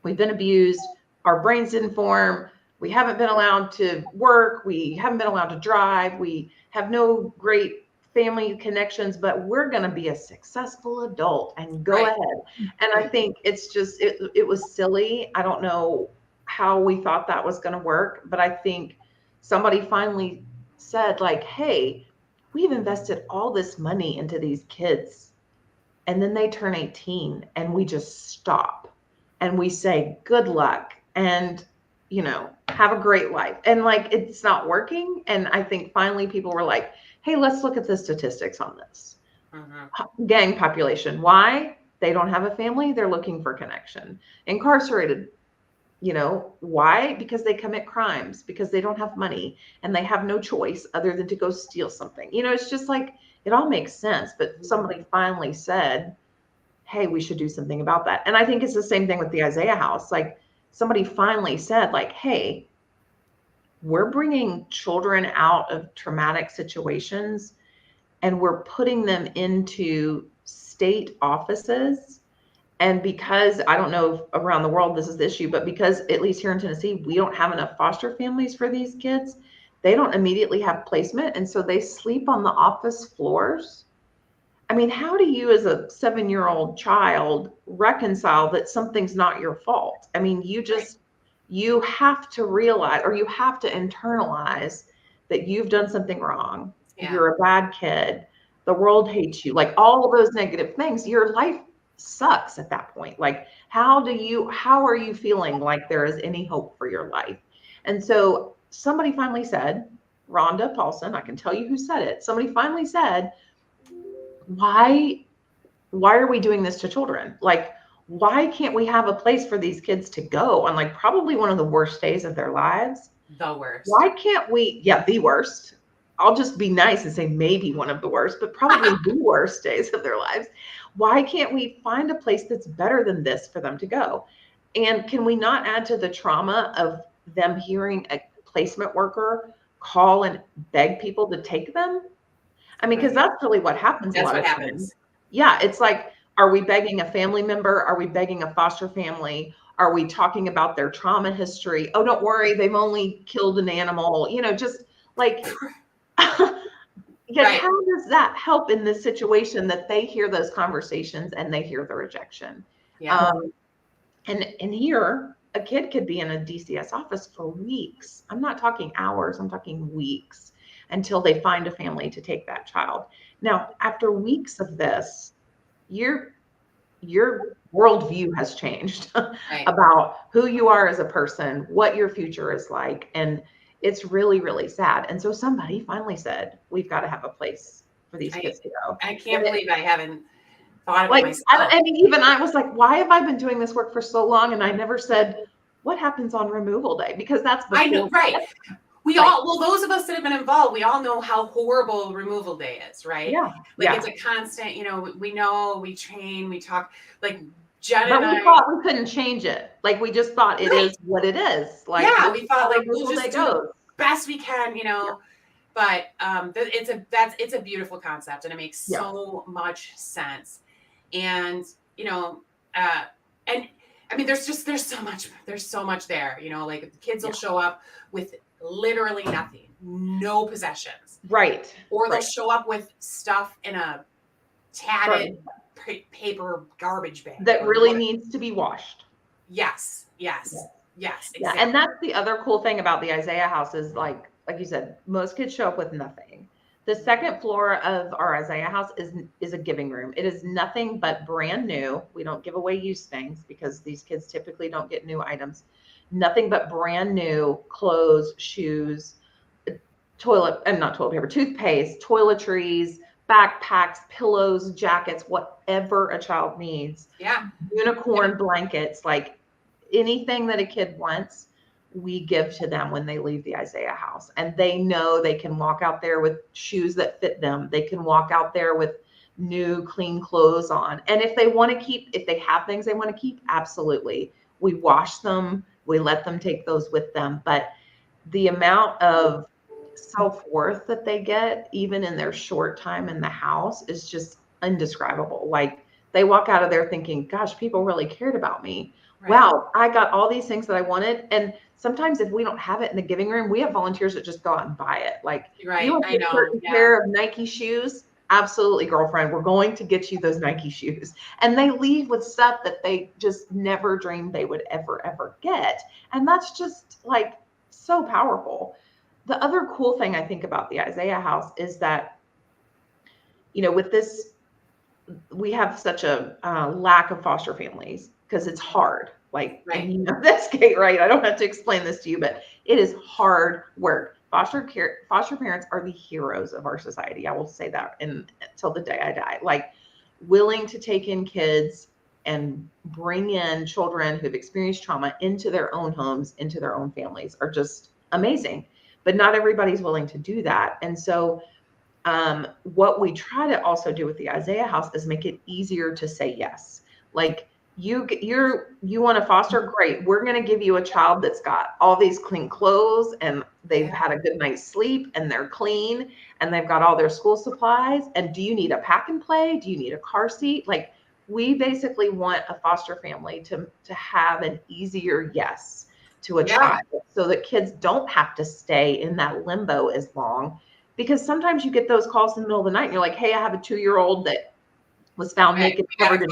We've been abused. Our brains didn't form. We haven't been allowed to work. We haven't been allowed to drive. We have no great family connections, but we're going to be a successful adult and go ahead. And I think it's just, it was silly. I don't know how we thought that was going to work, but I think somebody finally said like, hey, we've invested all this money into these kids, and then they turn 18 and we just stop and we say, good luck and, have a great life. And like, it's not working. And I think finally people were like, hey, let's look at the statistics on this. Gang population. Why? They don't have a family. They're looking for connection. Incarcerated. Why? Because they commit crimes, because they don't have money and they have no choice other than to go steal something. It's just like, it all makes sense. But somebody finally said, hey, we should do something about that. And I think it's the same thing with the Isaiah house. Like, somebody finally said like, hey, we're bringing children out of traumatic situations and we're putting them into state offices. And because, I don't know if around the world this is the issue, but because at least here in Tennessee, we don't have enough foster families for these kids, they don't immediately have placement. And so they sleep on the office floors. I mean, how do you as a 7-year-old child reconcile that something's not your fault? I mean, you have to realize, or you have to internalize that you've done something wrong. Yeah. You're a bad kid. The world hates you. Like, all of those negative things, your life sucks at that point. Like, how are you feeling like there is any hope for your life? And so somebody finally said, Rhonda Paulson, I can tell you who said it. Somebody finally said, why are we doing this to children? Like, why can't we have a place for these kids to go on like probably one of the worst days of their lives? The worst. Why can't we? Yeah, the worst. I'll just be nice and say maybe one of the worst, but probably the worst days of their lives. Why can't we find a place that's better than this for them to go? And can we not add to the trauma of them hearing a placement worker call and beg people to take them? I mean, because that's really what happens. That's a lot what of happens. times. Yeah, it's like, are we begging a family member? Are we begging a foster family? Are we talking about their trauma history? Oh, don't worry, they've only killed an animal. You know, just like, yet Right. how does that help in this situation that they hear those conversations and they hear the rejection? Yeah. And here, a kid could be in a DCS office for weeks. I'm not talking hours, I'm talking weeks until they find a family to take that child. Now, after weeks of this, your worldview has changed Right. about who you are as a person, what your future is like. And it's really, really sad. And so somebody finally said, we've got to have a place for these kids to go. I can't believe I haven't thought of Like, it myself. I mean, even I was like, why have I been doing this work for so long? And I never said, what happens on removal day? Because that's before. I know, right. We all, well, those of us that have been involved, we all know how horrible removal day is, right? Yeah. Like it's a constant, you know, we train, we talk, like Jen But and we I thought we couldn't change it. Like we just thought it is what it is. Like yeah, we thought like we'll removal just day do the goes. best we can, you know. But it's a beautiful concept and it makes so much sense. And you know, and I mean there's so much there, you know, like the kids will show up with literally nothing, no possessions. Right. Or they'll show up with stuff in a tatted paper garbage bag. That really needs to be washed. Yes, exactly. Yeah, and that's the other cool thing about the Isaiah house is like you said, most kids show up with nothing. The second floor of our Isaiah house is a giving room. It is nothing but brand new. We don't give away used things because these kids typically don't get new items. Nothing but brand new clothes, shoes, not toilet paper, toothpaste, toiletries, backpacks, pillows, jackets, whatever a child needs. Yeah. Unicorn blankets, like anything that a kid wants, we give to them when they leave the Isaiah house. And they know they can walk out there with shoes that fit them. They can walk out there with new clean clothes on. And if they have things they want to keep, absolutely. We wash them. We let them take those with them. But the amount of self-worth that they get, even in their short time in the house, is just indescribable. Like they walk out of there thinking, gosh, people really cared about me. Right. Wow, I got all these things that I wanted. And sometimes if we don't have it in the giving room, we have volunteers that just go out and buy it. Like, you want a certain pair of Nike shoes? Absolutely, girlfriend. We're going to get you those Nike shoes. And they leave with stuff that they just never dreamed they would ever get. And that's just like so powerful. The other cool thing I think about the Isaiah house is that, you know, with this, we have such a lack of foster families because it's hard. Like, and you know this, Kate, right? I don't have to explain this to you, but it is hard work. Foster parents are the heroes of our society. I will say that until the day I die. Like, willing to take in kids and bring in children who've experienced trauma into their own homes, into their own families, are just amazing. But not everybody's willing to do that. And so what we try to also do with the Isaiah house is make it easier to say yes. Like, you want to foster? Great. We're going to give you a child that's got all these clean clothes and they've had a good night's sleep and they're clean and they've got all their school supplies. And do you need a pack and play? Do you need a car seat? Like, we basically want a foster family to have an easier yes to a child so that kids don't have to stay in that limbo as long. Because sometimes you get those calls in the middle of the night and you're like, hey, I have a 2-year-old that was found naked, covered in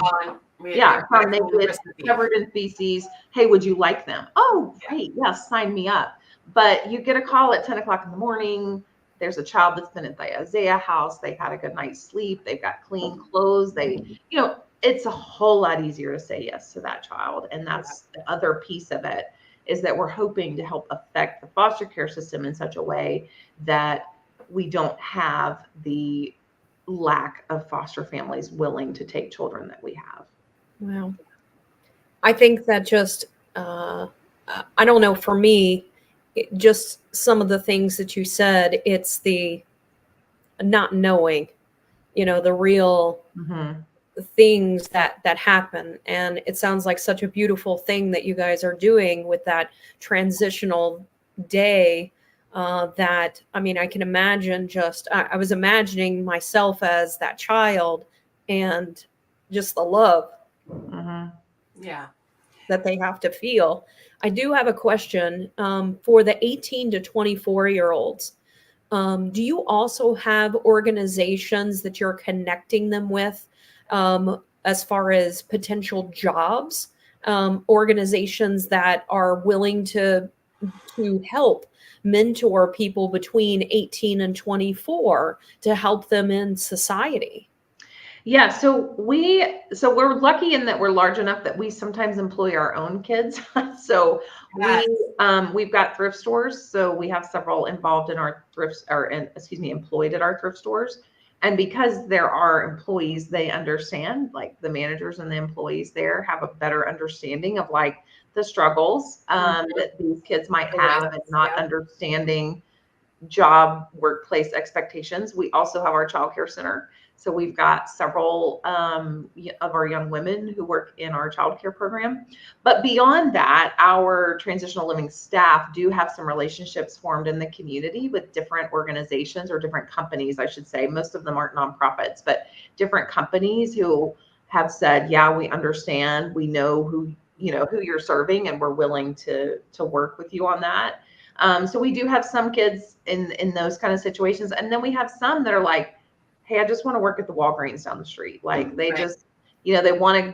feces. Hey, would you like them? Oh, great. Yes, sign me up. But you get a call at 10 o'clock in the morning. There's a child that's been at the Isaiah house. They've had a good night's sleep. They've got clean clothes. It's a whole lot easier to say yes to that child. And that's the other piece of it, is that we're hoping to help affect the foster care system in such a way that we don't have the lack of foster families willing to take children that we have. Wow. I think that just, I don't know, for me, just some of the things that you said, it's the not knowing, the real Mm-hmm. things that happen. And it sounds like such a beautiful thing that you guys are doing with that transitional day. That, I mean, I can imagine just, I was imagining myself as that child, and just the love Mm-hmm. Yeah. that they have to feel. I do have a question, for the 18 to 24-year-olds. Do you also have organizations that you're connecting them with, as far as potential jobs? Organizations that are willing to help mentor people between 18 and 24 to help them in society? Yeah, so we're lucky in that we're large enough that we sometimes employ our own kids. So Yes. we've got thrift stores. So we have several involved in our thrifts, employed at our thrift stores. And because there are employees, they understand, like the managers and the employees there have a better understanding of like the struggles that these kids might The have, and risks, not yeah. understanding job workplace expectations. We also have our child care center. So we've got several of our young women who work in our child care program. But beyond that, our transitional living staff do have some relationships formed in the community with different organizations, or different companies, I should say. Most of them aren't nonprofits, but different companies who have said, yeah, we understand, we know who you're serving, and we're willing to work with you on that. So we do have some kids in those kind of situations. And then we have some that are like, hey, I just want to work at the Walgreens down the street. Like they Right. just, they want to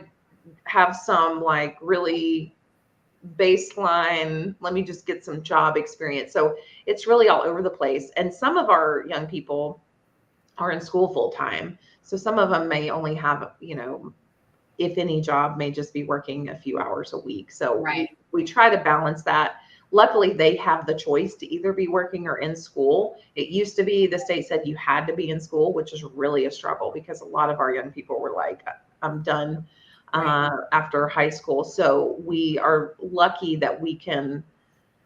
have some like really baseline, let me just get some job experience. So it's really all over the place. And some of our young people are in school full time. So some of them may only have, if any job, may just be working a few hours a week. So Right. we try to balance that. Luckily, they have the choice to either be working or in school. It used to be the state said you had to be in school, which is really a struggle because a lot of our young people were like, I'm done after high school. So we are lucky that we can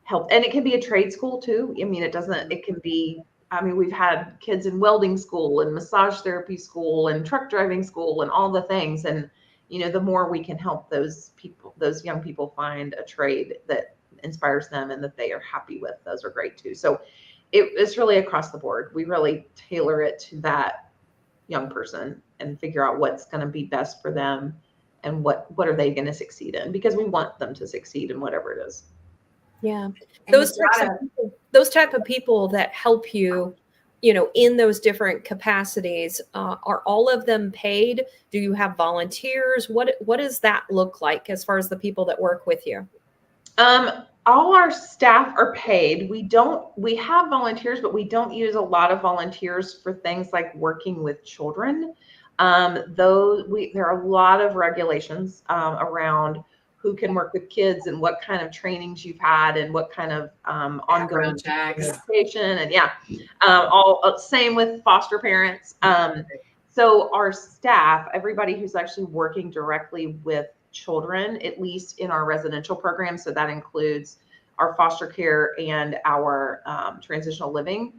help. And it can be a trade school too. I mean, it can be, we've had kids in welding school and massage therapy school and truck driving school and all the things. And, the more we can help those young people find a trade that inspires them and that they are happy with, those are great too. So it's really across the board. We really tailor it to that young person and figure out what's going to be best for them, and what are they going to succeed in, because we want them to succeed in whatever it is. Yeah. And Those type of people that help you, in those different capacities, are all of them paid? Do you have volunteers? What does that look like as far as the people that work with you? All our staff are paid. We have volunteers, but we don't use a lot of volunteers for things like working with children. There are a lot of regulations around who can work with kids, and what kind of trainings you've had, and what kind of ongoing checks. education, and all same with foster parents. So our staff, everybody who's actually working directly with children, at least in our residential program, so that includes our foster care and our transitional living,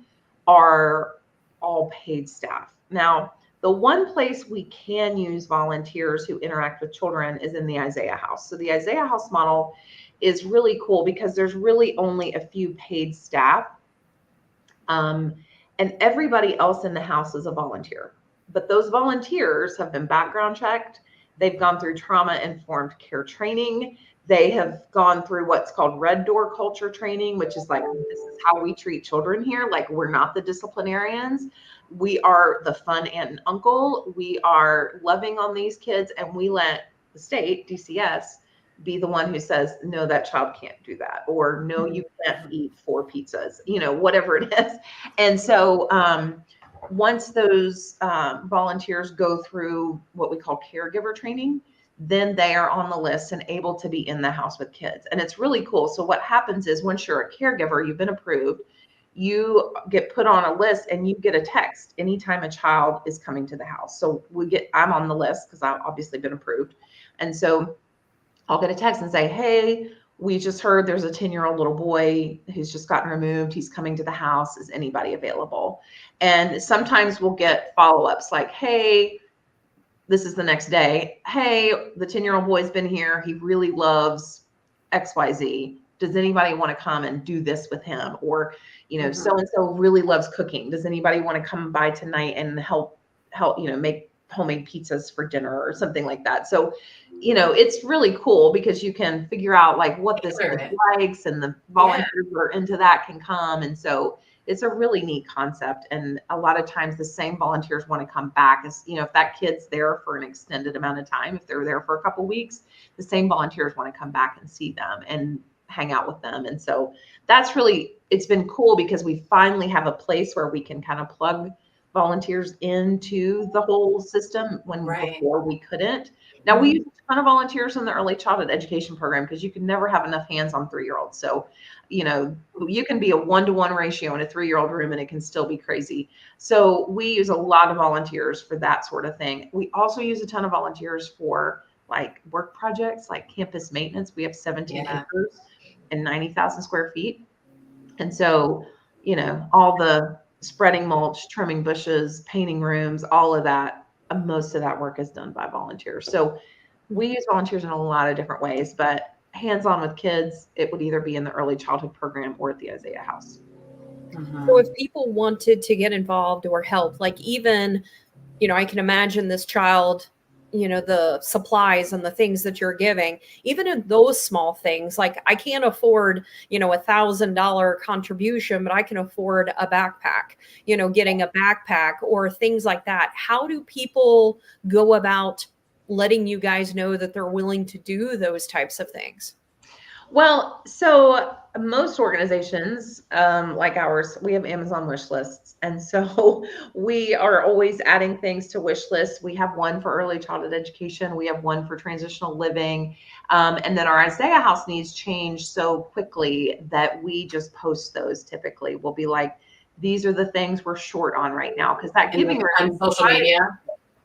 are all paid staff. Now, the one place we can use volunteers who interact with children is in the Isaiah House. So the Isaiah House model is really cool because there's really only a few paid staff, and everybody else in the house is a volunteer. But those volunteers have been background checked. They've gone through trauma-informed care training. They have gone through what's called red door culture training, which is like, this is how we treat children here. Like, we're not the disciplinarians. We are the fun aunt and uncle. We are loving on these kids, and we let the state, DCS, be the one who says, no, that child can't do that, or no, you can't eat 4 pizzas, whatever it is. And so once those volunteers go through what we call caregiver training, then they are on the list and able to be in the house with kids. And it's really cool. So what happens is, once you're a caregiver, you've been approved, you get put on a list, and you get a text anytime a child is coming to the house. So I'm on the list because I've obviously been approved. And so I'll get a text and say, hey, we just heard there's a 10-year-old little boy who's just gotten removed. He's coming to the house. Is anybody available? And sometimes we'll get follow-ups like, hey, this is the next day. Hey, the 10-year-old boy's been here. He really loves XYZ. Does anybody want to come and do this with him? Or, so-and-so really loves cooking. Does anybody want to come by tonight and help, make homemade pizzas for dinner or something like that? So, it's really cool because you can figure out like what this kid likes, and the volunteers who are into that can come. And so it's a really neat concept. And a lot of times the same volunteers want to come back as, if that kid's there for an extended amount of time, if they're there for a couple of weeks, the same volunteers want to come back and see them and hang out with them. And so that's really, it's been cool because we finally have a place where we can kind of plug volunteers into the whole system when before we couldn't. Now we use a ton of volunteers in the early childhood education program because you can never have enough hands on 3-year-olds. So, you can be a 1-to-1 ratio in a 3-year-old room and it can still be crazy. So we use a lot of volunteers for that sort of thing. We also use a ton of volunteers for like work projects, like campus maintenance. We have 17 acres and 90,000 square feet. And so, all the spreading mulch, trimming bushes, painting rooms, all of that, most of that work is done by volunteers. So we use volunteers in a lot of different ways, but hands-on with kids, it would either be in the early childhood program or at the Isaiah House. So if people wanted to get involved or help, like even, I can imagine this child, the supplies and the things that you're giving, even in those small things, like I can't afford, $1,000 contribution, but I can afford a backpack, getting a backpack or things like that. How do people go about letting you guys know that they're willing to do those types of things? Well, so most organizations like ours, we have Amazon wish lists. And so we are always adding things to wish lists. We have one for early childhood education. We have one for transitional living. And then our Isaiah House needs change so quickly that we just post those typically. We'll be like, these are the things we're short on right now. Because that giving room on social media.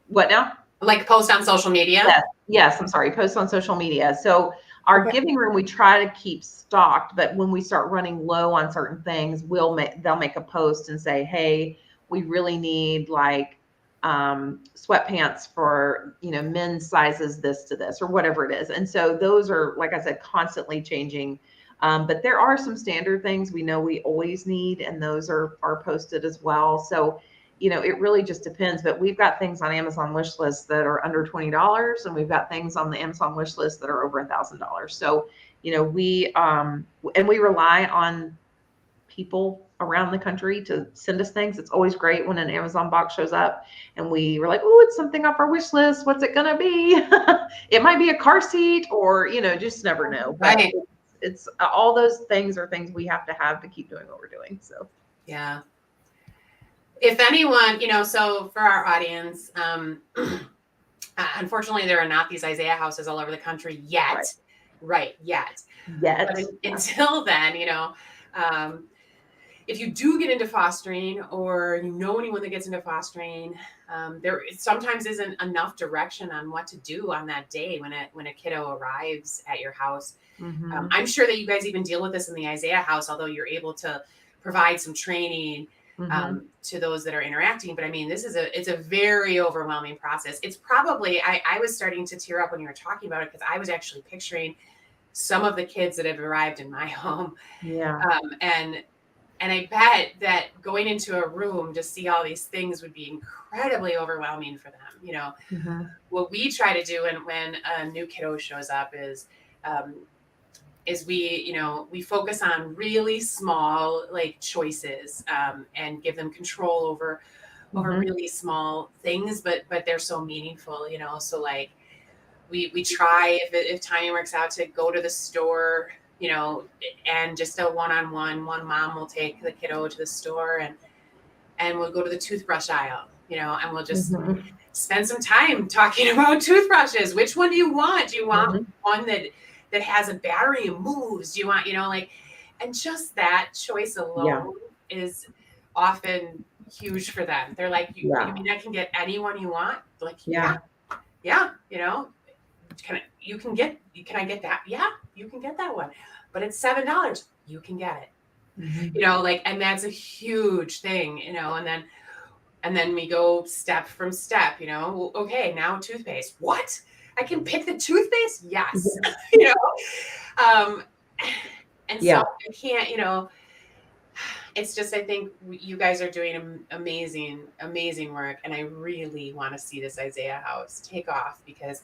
What now? Like post on social media? Yes, I'm sorry. Post on social media. So our giving room, we try to keep stocked, but when we start running low on certain things, they'll make a post and say, hey, we really need like sweatpants for, men's sizes, this to this, or whatever it is. And so those are, like I said, constantly changing. But there are some standard things we know we always need, and those are posted as well. So it really just depends, but we've got things on Amazon wish lists that are under $20, and we've got things on the Amazon wish list that are over $1,000. So, we rely on people around the country to send us things. It's always great when an Amazon box shows up and we were like, oh, it's something off our wish list. What's it going to be? It might be a car seat or, just never know. But it's all those things are things we have to keep doing what we're doing. So, yeah. If anyone, so for our audience, unfortunately, there are not these Isaiah houses all over the country yet. Right. Yet. But until then, if you do get into fostering or anyone that gets into fostering, there sometimes isn't enough direction on what to do on that day when a kiddo arrives at your house. Mm-hmm. I'm sure that you guys even deal with this in the Isaiah house, although you're able to provide some training to those that are interacting. But I mean, it's a very overwhelming process. It's probably, I was starting to tear up when you were talking about it, because I was actually picturing some of the kids that have arrived in my home. Yeah. And I bet that going into a room to see all these things would be incredibly overwhelming for them. What we try to do when a new kiddo shows up is we focus on really small choices and give them control over really small things, but they're so meaningful, so we try, if timing works out, to go to the store, and just a one-on-one, one mom will take the kiddo to the store and we'll go to the toothbrush aisle, and we'll just spend some time talking about toothbrushes. Which one do you want? Do you want one that has a battery and moves? Do you want, and just that choice alone is often huge for them. They're like, you mean I can get anyone you want? Like, yeah. can I get that? Yeah, you can get that one, but it's $7. You can get it. Mm-hmm. Like, and that's a huge thing, and then we go step from step, okay, now toothpaste. What? I can pick the toothpaste? Yes. And so I can't, it's just, I think you guys are doing amazing, amazing work. And I really want to see this Isaiah house take off because,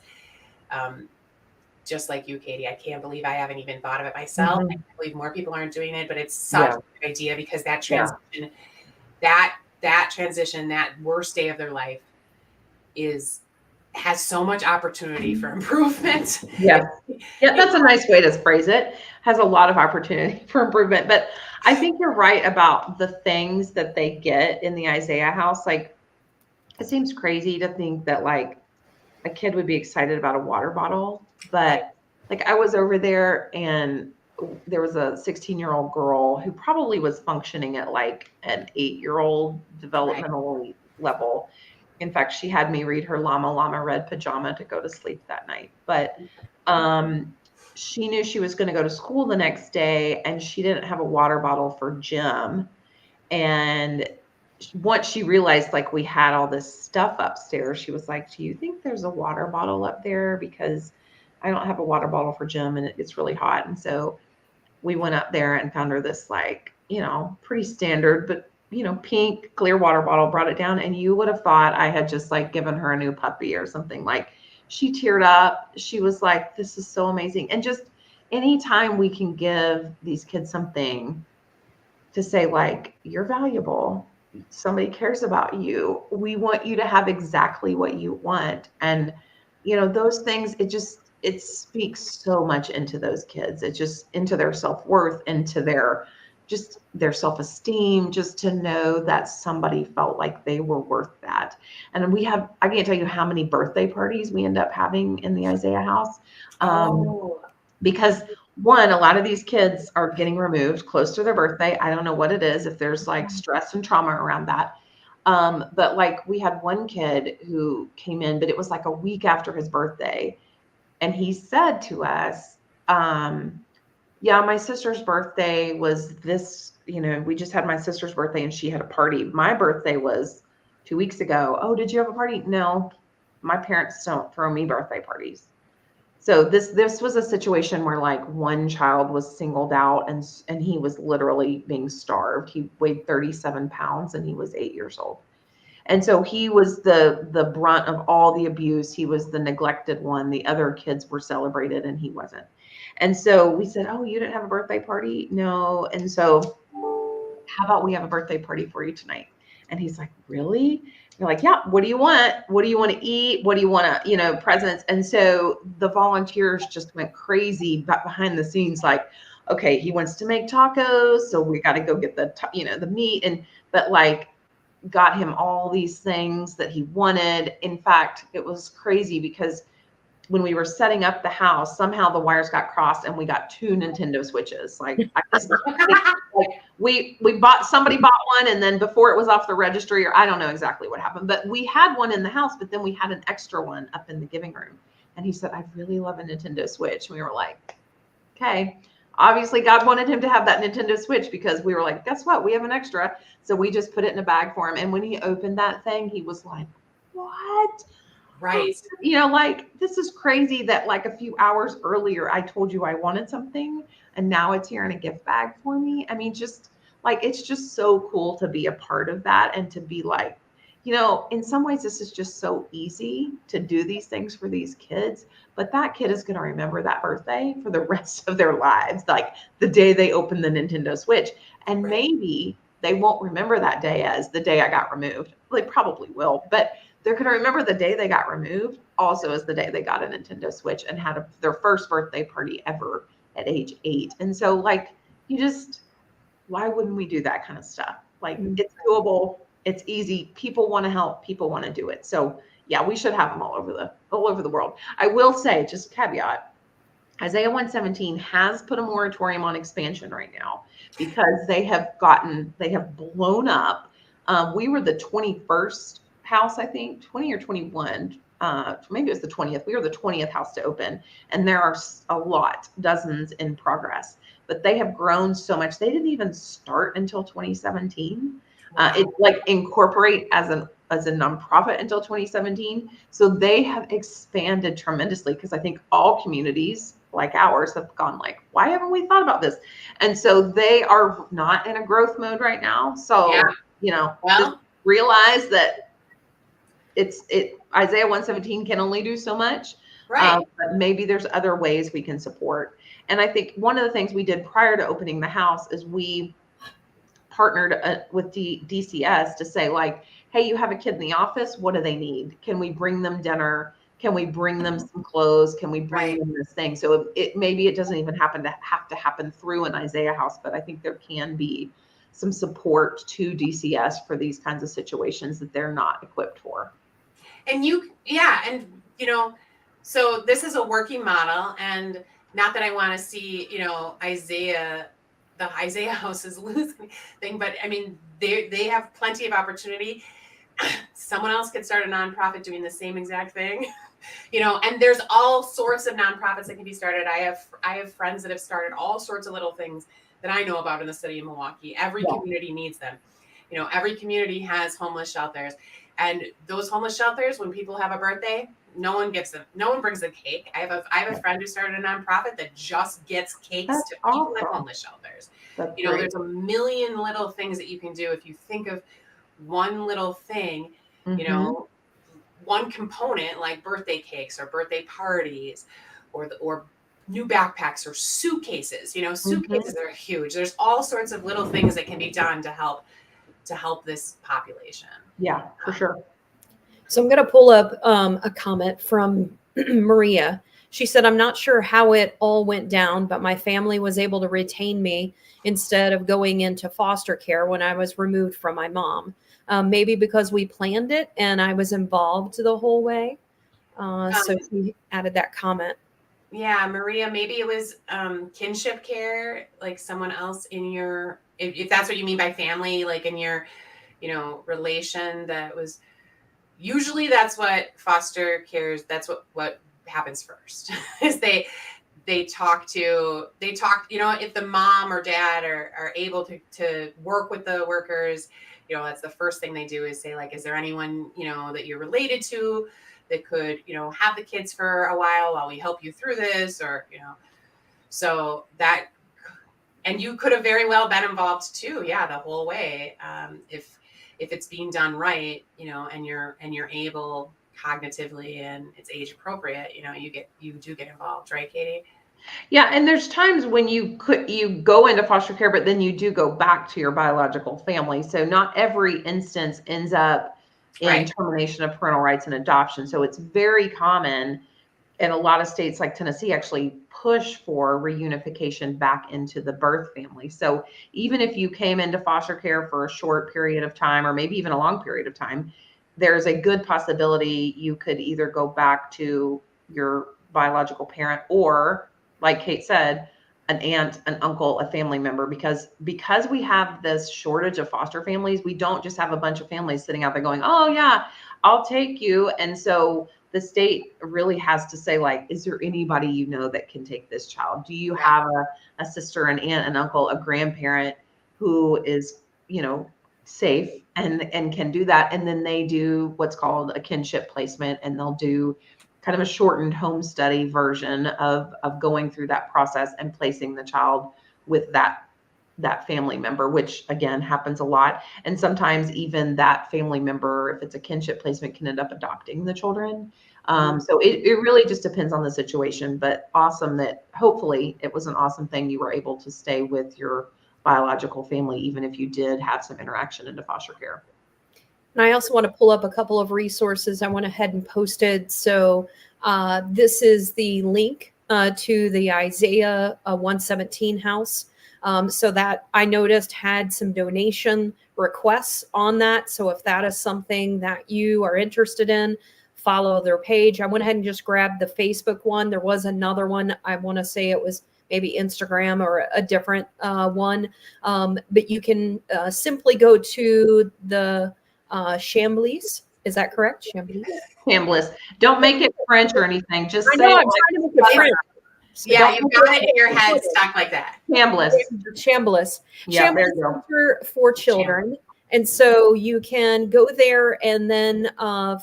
just like you, Katie, I can't believe I haven't even thought of it myself. I can't believe more people aren't doing it, but it's such a good idea because that transition, that transition, that worst day of their life has so much opportunity for improvement. Yeah, that's a nice way to phrase it. Has a lot of opportunity for improvement. But I think you're right about the things that they get in the Isaiah house. Like, it seems crazy to think that like a kid would be excited about a water bottle, but like I was over there and there was a 16-year-old girl who probably was functioning at like an 8-year-old developmental level. In fact, she had me read her Llama Llama Red Pajama to go to sleep that night. But she knew she was going to go to school the next day and she didn't have a water bottle for gym. And once she realized like we had all this stuff upstairs, she was like, do you think there's a water bottle up there? Because I don't have a water bottle for gym and it's really hot. And so we went up there and found her this like, pretty standard, but pink clear water bottle, brought it down. And you would have thought I had just like given her a new puppy or something. Like, she teared up. She was like, this is so amazing. And just anytime we can give these kids something to say like, you're valuable, somebody cares about you, we want you to have exactly what you want. And those things, it speaks so much into those kids. It just into their self-worth, into their self-esteem, just to know that somebody felt like they were worth that. And I can't tell you how many birthday parties we end up having in the Isaiah house. Because one, a lot of these kids are getting removed close to their birthday. I don't know what it is, if there's like stress and trauma around that. But like we had one kid who came in, but it was like a week after his birthday. And he said to us, yeah, my sister's birthday was this, we just had my sister's birthday and she had a party. My birthday was 2 weeks ago. Oh, did you have a party? No, my parents don't throw me birthday parties. So this was a situation where like one child was singled out and he was literally being starved. He weighed 37 pounds and he was 8 years old. And so he was the brunt of all the abuse. He was the neglected one. The other kids were celebrated and he wasn't. And so we said, oh, you didn't have a birthday party? No. And so how about we have a birthday party for you tonight? And he's like, really? You're like, yeah, what do you want? What do you want to eat? What do you want to, presents? And so the volunteers just went crazy behind the scenes, like, okay, he wants to make tacos. So we got to go get the meat but like got him all these things that he wanted. In fact, it was crazy because when we were setting up the house, somehow the wires got crossed and we got 2 Nintendo Switches. Like somebody bought one and then before it was off the registry, or I don't know exactly what happened, but we had one in the house, but then we had an extra one up in the giving room. And he said, I really love a Nintendo Switch. And we were like, okay, obviously God wanted him to have that Nintendo Switch because we were like, guess what? We have an extra. So we just put it in a bag for him. And when he opened that thing, he was like, what? Right. Like, this is crazy that like a few hours earlier, I told you I wanted something and now it's here in a gift bag for me. I mean, just like, it's just so cool to be a part of that and to be like, in some ways, this is just so easy to do these things for these kids, but that kid is going to remember that birthday for the rest of their lives, like the day they open the Nintendo Switch. And maybe they won't remember that day as the day I got removed. They probably will, but they're going to remember the day they got removed also as the day they got a Nintendo Switch and had their first birthday party ever at age 8. And so like, why wouldn't we do that kind of stuff? Like, it's doable. It's easy. People want to help. People want to do it. So yeah, we should have them all over the world. I will say, just caveat, Isaiah 117 has put a moratorium on expansion right now because they have blown up. We were the 21st house, I think 20 or 21. maybe it was the 20th. We were the 20th house to open, and there are a lot, dozens in progress. But they have grown so much. They didn't even start until 2017. Wow. It like incorporate as a nonprofit until 2017. So they have expanded tremendously, because I think all communities like ours have gone like, why haven't we thought about this? And so they are not in a growth mode right now. So, just realize that Isaiah 117 can only do so much. Right. But maybe there's other ways we can support. And I think one of the things we did prior to opening the house is we partnered with DCS to say, like, hey, you have a kid in the office. What do they need? Can we bring them dinner? Can we bring them some clothes? Can we bring them this thing? So maybe it doesn't even have to happen through an Isaiah house, but I think there can be some support to DCS for these kinds of situations that they're not equipped for. And so this is a working model, and not that I want to see, Isaiah, the Isaiah houses losing thing, but I mean, they have plenty of opportunity. Someone else could start a nonprofit doing the same exact thing, and there's all sorts of nonprofits that can be started. I have friends that have started all sorts of little things that I know about in the city of Milwaukee. Every community needs them. Every community has homeless shelters, and those homeless shelters, when people have a birthday, no one brings a cake. I have a friend who started a nonprofit that just gets cakes to people at homeless shelters. There's a million little things that you can do if you think of one little thing, one component like birthday cakes or birthday parties, or new backpacks or suitcases. Suitcases are huge. There's all sorts of little things that can be done to help this population. Yeah, for sure. So I'm going to pull up a comment from Maria. She said, I'm not sure how it all went down, but my family was able to retain me instead of going into foster care when I was removed from my mom. Maybe because we planned it and I was involved the whole way. So she added that comment. Yeah, Maria, maybe it was kinship care, like someone else in your, if that's what you mean by family, like in your, relation that was, usually that's what foster cares, that's what happens first, is they talk, if the mom or dad are able to work with the workers, that's the first thing they do is say, like, is there anyone, that you're related to that could, have the kids for a while we help you through this, or, so that, and you could have very well been involved too. Yeah. The whole way. If it's being done right, and you're able cognitively and it's age appropriate, you do get involved. Right, Katie? Yeah. And there's times when you go into foster care, but then you do go back to your biological family. So not every instance ends up in termination of parental rights and adoption. So it's very common in a lot of states like Tennessee actually push for reunification back into the birth family. So even if you came into foster care for a short period of time, or maybe even a long period of time, there's a good possibility you could either go back to your biological parent, or, like Kate said, an aunt, an uncle, a family member, because we have this shortage of foster families. We don't just have a bunch of families sitting out there going, oh yeah, I'll take you. And so the state really has to say, like, is there anybody that can take this child? Do you have a sister, an aunt, an uncle, a grandparent who is, safe and can do that? And then they do what's called a kinship placement, and they'll do kind of a shortened home study version of going through that process and placing the child with that family member, which again happens a lot. And sometimes even that family member, if it's a kinship placement, can end up adopting the children. So it really just depends on the situation, but awesome that hopefully it was an awesome thing. You were able to stay with your biological family, even if you did have some interaction into foster care. And I also want to pull up a couple of resources I went ahead and posted. So this is the link to the Isaiah 117 house. So that I noticed had some donation requests on that. So if that is something that you are interested in, follow their page. I went ahead and just grabbed the Facebook one. There was another one. I want to say it was maybe Instagram or a different one. But you can simply go to the Chambliss Is that correct? Chambliss? Chambliss. Don't make it French or anything. Just I say know, it I'm trying to make it French. Yeah, Don't you've got it in your head stuck like that. Chambliss. Chambliss. Yeah, there Chambliss you go. Center for children. And so you can go there and then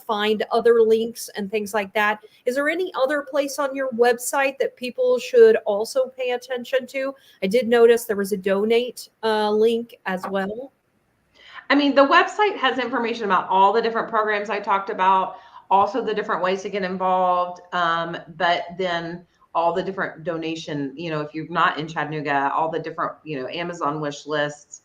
find other links and things like that. Is there any other place on your website that people should also pay attention to? I did notice there was a donate link as well. I mean, the website has information about all the different programs I talked about, also the different ways to get involved, but then all the different donation, you know, if you're not in Chattanooga, all the different, you know, Amazon wish lists,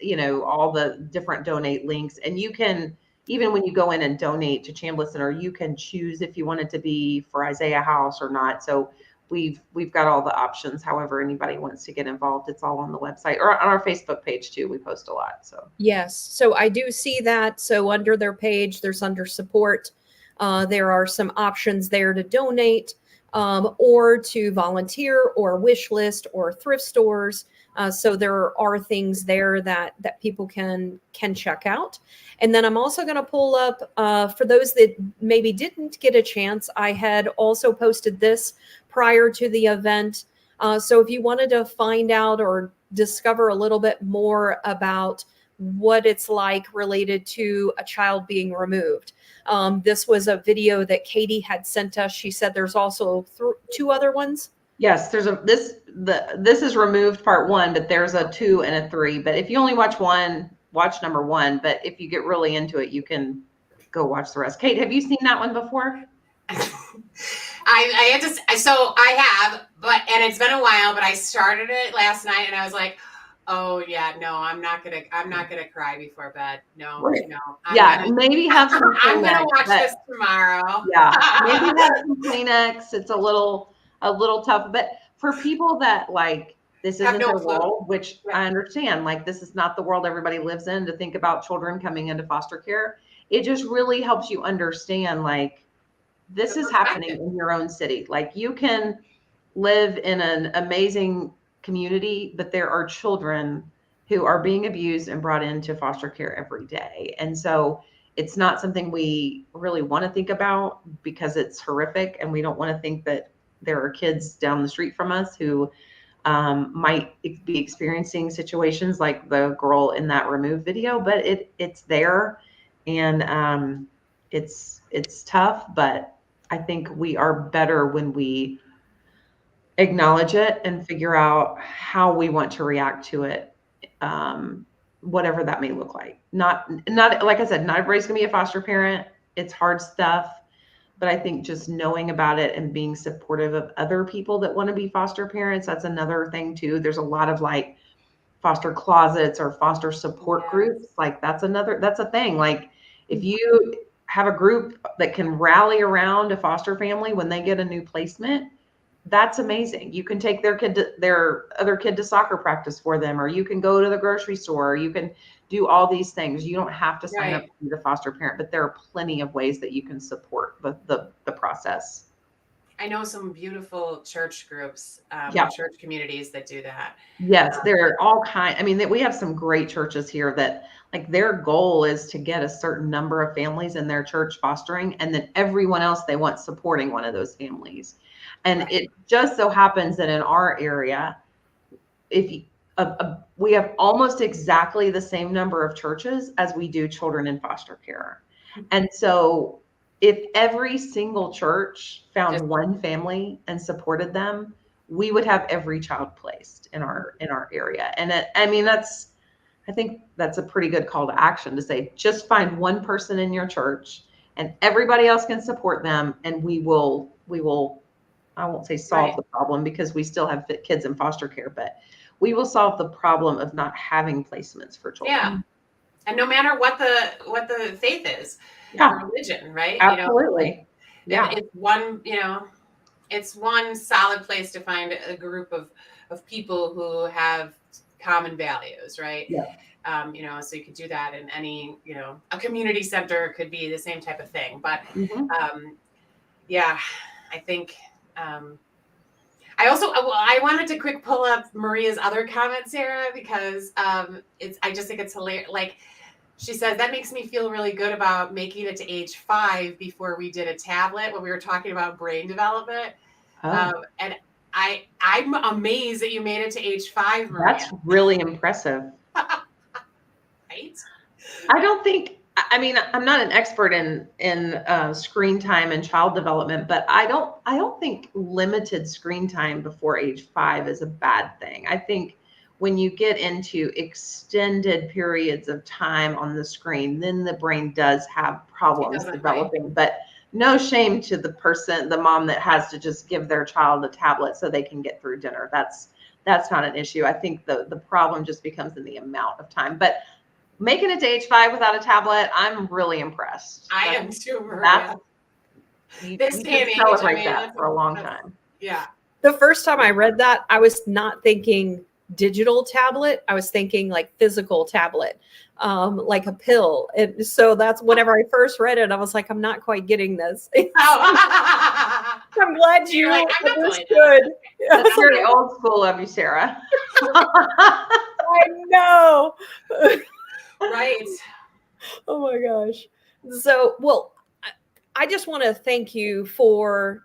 you know, all the different donate links. And you can, even when you go in and donate to Chambliss Center, you can choose if you want it to be for Isaiah House or not. So we've got all the options. However, anybody wants to get involved, it's all on the website or on our Facebook page too. We post a lot. So yes, so I do see that. So under their page, there's under support. There are some options there to donate or to volunteer or wish list or thrift stores. So there are things there that people can check out. And then I'm also going to pull up for those that maybe didn't get a chance. I had also posted this prior to the event. So if you wanted to find out or discover a little bit more about what it's like related to a child being removed. This was a video that Katie had sent us. She said there's also two other ones. Yes, there's this is removed part 1, but there's a 2 and a 3. But if you only watch one, watch number 1. But if you get really into it, you can go watch the rest. Kate, have you seen that one before? I had to, so I have, and it's been a while, but I started it last night and I was like, oh yeah, no, I'm not gonna cry before bed. No, right. no. Maybe have some Kleenex. I'm gonna watch this tomorrow. Yeah, maybe have some Kleenex. It's a little tough, but for people that like, this isn't their world, which I understand, like this is not the world everybody lives in, to think about children coming into foster care. It just really helps you understand, like, this is happening in your own city. Like, you can live in an amazing community, but there are children who are being abused and brought into foster care every day. And so it's not something we really want to think about because it's horrific. And we don't want to think that there are kids down the street from us who might be experiencing situations like the girl in that removed video, but it's there, and it's tough, but I think we are better when we acknowledge it and figure out how we want to react to it, whatever that may look like. Not like I said, not everybody's gonna be a foster parent. It's hard stuff, but I think just knowing about it and being supportive of other people that want to be foster parents, that's another thing too. There's a lot of like foster closets or foster support groups. Like that's a thing. Like if you have a group that can rally around a foster family when they get a new placement, that's amazing. You can take their other kid to soccer practice for them, or you can go to the grocery store, or you can do all these things. You don't have to sign up to be the foster parent, but there are plenty of ways that you can support the process. I know some beautiful church groups, church communities that do that. Yes, there are all kinds. I mean, we have some great churches here that like their goal is to get a certain number of families in their church fostering, and then everyone else they want supporting one of those families. And it just so happens that in our area, we have almost exactly the same number of churches as we do children in foster care. And so if every single church found one family and supported them, we would have every child placed in our area. And I think that's a pretty good call to action, to say, just find one person in your church and everybody else can support them. And we will, I won't say solve the problem, because we still have kids in foster care, but we will solve the problem of not having placements for children. Yeah. And no matter what the faith is, or religion, right? Absolutely. It's one solid place to find a group of people who have common values, right? Yeah. So you could do that in any, a community center could be the same type of thing. But I think I wanted to quick pull up Maria's other comment, Sarah, because I just think it's hilarious. Like, She says that makes me feel really good about making it to age 5 before we did a tablet when we were talking about brain development. And I'm amazed that you made it to age 5, Maria. That's really impressive. Right? I don't think, I mean, I'm not an expert in screen time and child development, but I don't think limited screen time before age 5 is a bad thing. I think when you get into extended periods of time on the screen, then the brain does have problems developing. Right. But no shame to the mom that has to just give their child a tablet so they can get through dinner. That's not an issue. I think the problem just becomes in the amount of time. But making it to age 5 without a tablet, I'm really impressed. I am too, Maria. You celebrate that for a long time. Yeah. The first time I read that, I was not thinking digital tablet. I was thinking like physical tablet, like a pill. And so that's whenever I first read it, I was like, I'm not quite getting this. I'm glad you understood. That's very old school of you, Sarah. I know. Right. Oh my gosh. So, well, I just want to thank you for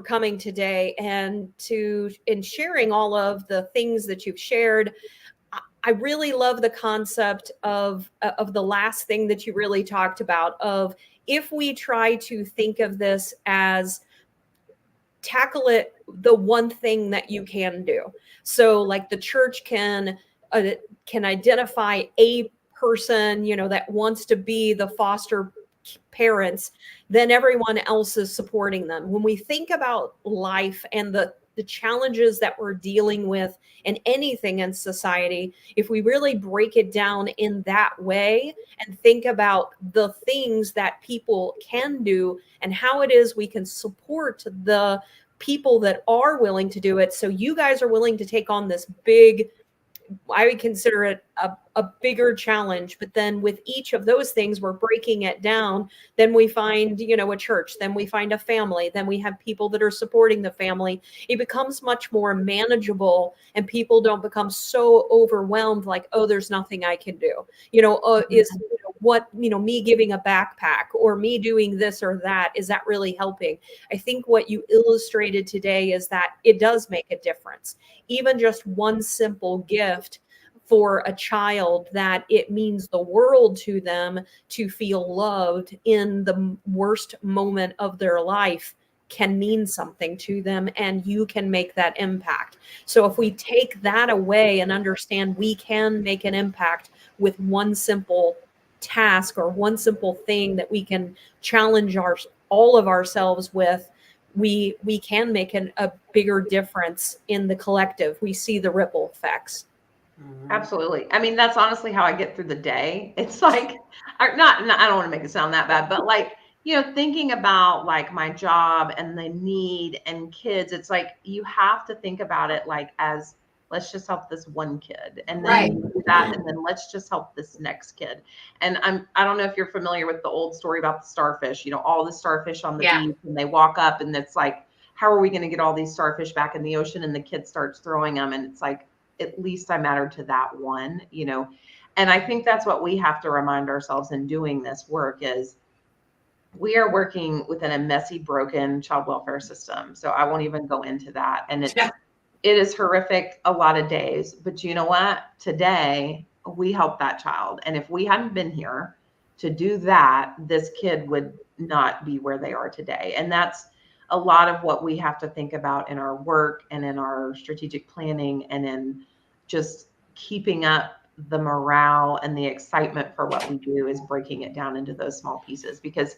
coming today and sharing all of the things that you've shared. I really love the concept of the last thing that you really talked about, of if we try to think of this as tackle it, the one thing that you can do. So like the church can identify a person, that wants to be the foster parents, then everyone else is supporting them. When we think about life and the challenges that we're dealing with in anything in society, if we really break it down in that way and think about the things that people can do and how it is we can support the people that are willing to do it. So you guys are willing to take on this big, I would consider it a bigger challenge, but then with each of those things, we're breaking it down. Then we find, a church, then we find a family, then we have people that are supporting the family. It becomes much more manageable and people don't become so overwhelmed like, oh, there's nothing I can do. Me giving a backpack or me doing this or that, is that really helping? I think what you illustrated today is that it does make a difference. Even just one simple gift for a child, that it means the world to them to feel loved in the worst moment of their life, can mean something to them, and you can make that impact. So if we take that away and understand we can make an impact with one simple task or one simple thing that we can challenge all of ourselves with, we can make a bigger difference in the collective. We see the ripple effects. Absolutely. I mean, that's honestly how I get through the day. It's like, I don't want to make it sound that bad, but like, thinking about like my job and the need and kids, it's like, you have to think about it like as, let's just help this one kid, and then do that, and then let's just help this next kid. And I don't know if you're familiar with the old story about the starfish, all the starfish on the beach, and they walk up and it's like, how are we going to get all these starfish back in the ocean? And the kid starts throwing them, and it's like, at least I mattered to that one, and I think that's what we have to remind ourselves in doing this work is we are working within a messy, broken child welfare system. So I won't even go into that. And it is horrific a lot of days, but you know what? Today we helped that child. And if we hadn't been here to do that, this kid would not be where they are today. And that's a lot of what we have to think about in our work and in our strategic planning and in just keeping up the morale and the excitement for what we do, is breaking it down into those small pieces, because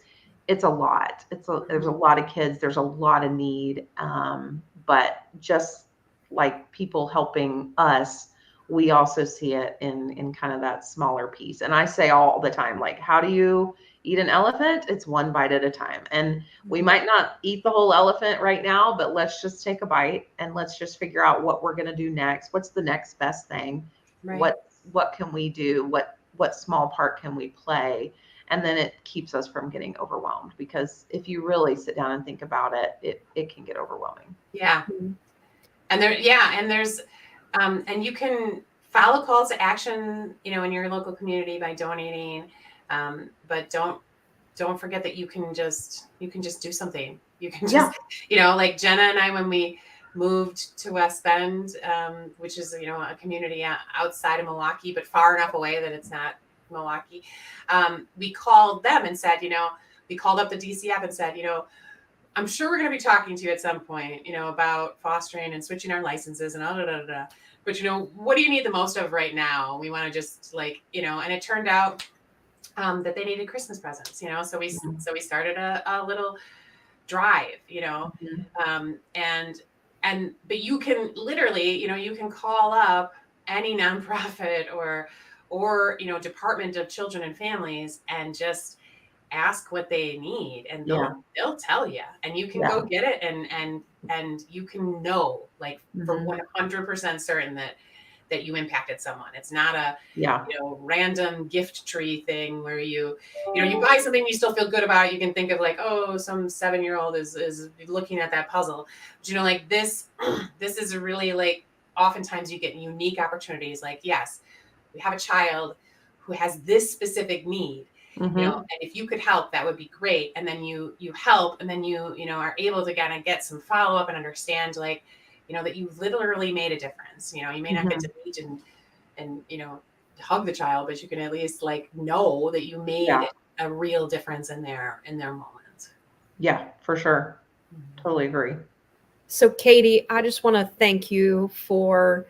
it's a lot. There's a lot of kids, there's a lot of need. But just like people helping us, we also see it in kind of that smaller piece. And I say all the time, like, how do you eat an elephant? It's one bite at a time. And we might not eat the whole elephant right now, but let's just take a bite and let's just figure out what we're going to do next. What's the next best thing? Right. What can we do? What small part can we play? And then it keeps us from getting overwhelmed, because if you really sit down and think about it, it can get overwhelming. Yeah. And there's, and you can follow calls to action, in your local community by donating. But don't forget that you can just do something. You can just, like Jenna and I, when we moved to West Bend, which is, a community outside of Milwaukee, but far enough away that it's not Milwaukee. We called them and said, we called up the DCF and said, I'm sure we're going to be talking to you at some point, about fostering and switching our licenses and but, what do you need the most of right now? We want to just and it turned out that they needed Christmas presents, so we started a little drive, but you can literally, you can call up any nonprofit or Department of Children and Families and just ask what they need, and they'll tell you, and you can go get it, and you can know, like, for 100% certain that you impacted someone. It's not a random gift tree thing where you buy something, you still feel good about it. You can think of like, oh, some 7-year-old is looking at that puzzle, but like this is really, like, oftentimes you get unique opportunities. Like, yes, we have a child who has this specific need, and if you could help, that would be great. And then you help, and then you are able to kind of get some follow up and understand, like, that you literally made a difference. You may not get to meet and hug the child, but you can at least, like, know that you made a real difference in their moment. Yeah, for sure. Totally agree. So Katie, I just want to thank you for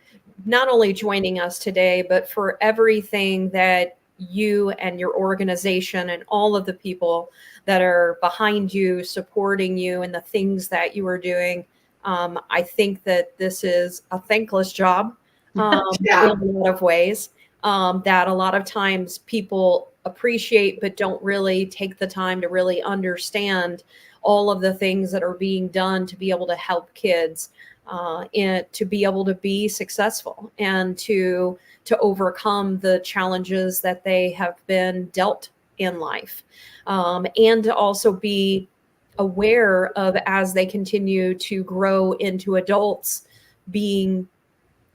not only joining us today, but for everything that you and your organization and all of the people that are behind you, supporting you, and the things that you are doing. I think that this is a thankless job in a lot of ways, that a lot of times people appreciate but don't really take the time to really understand all of the things that are being done to be able to help kids and to be able to be successful and to overcome the challenges that they have been dealt in life, and to also be aware of, as they continue to grow into adults, being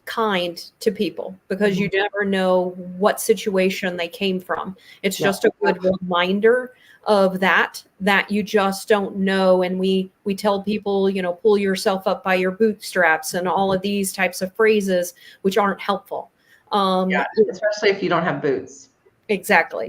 kind to people, because you never know what situation they came from. It's just a good reminder of that you just don't know. And we tell people, pull yourself up by your bootstraps and all of these types of phrases, which aren't helpful. Especially if you don't have boots. Exactly.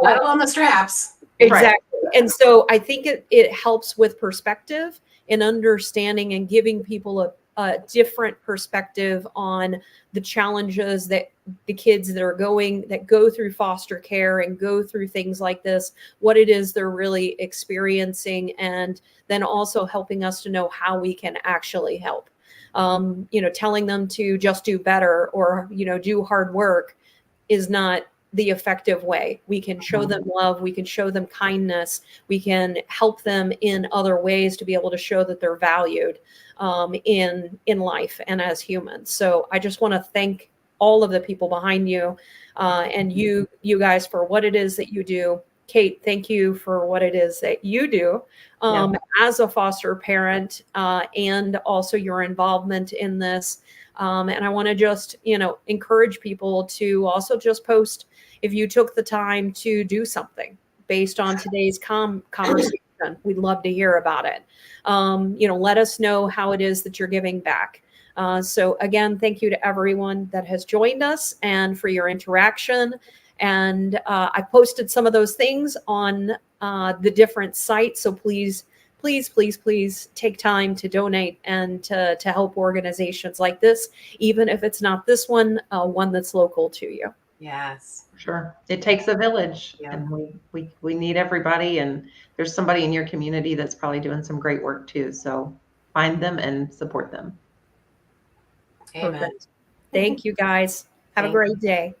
Let alone the straps. Exactly. Right. And so I think it helps with perspective and understanding, and giving people a different perspective on the challenges that the kids that go through foster care and go through things like this, what it is they're really experiencing, and then also helping us to know how we can actually help. Telling them to just do better or, do hard work is not the effective way. We can show them love. We can show them kindness. We can help them in other ways to be able to show that they're valued in life and as humans. So I just want to thank all of the people behind you and you guys for what it is that you do. Kate, thank you for what it is that you do as a foster parent, and also your involvement in this. And I want to just, encourage people to also just post if you took the time to do something based on today's conversation. We'd love to hear about it. Let us know how it is that you're giving back. So again, thank you to everyone that has joined us and for your interaction. And I posted some of those things on the different sites. So please take time to donate and to help organizations like this, even if it's not this one that's local to you. Yes. Sure. It takes a village, and we need everybody. And there's somebody in your community that's probably doing some great work too. So find them and support them. Amen. Perfect. Thank you guys. Have a great day.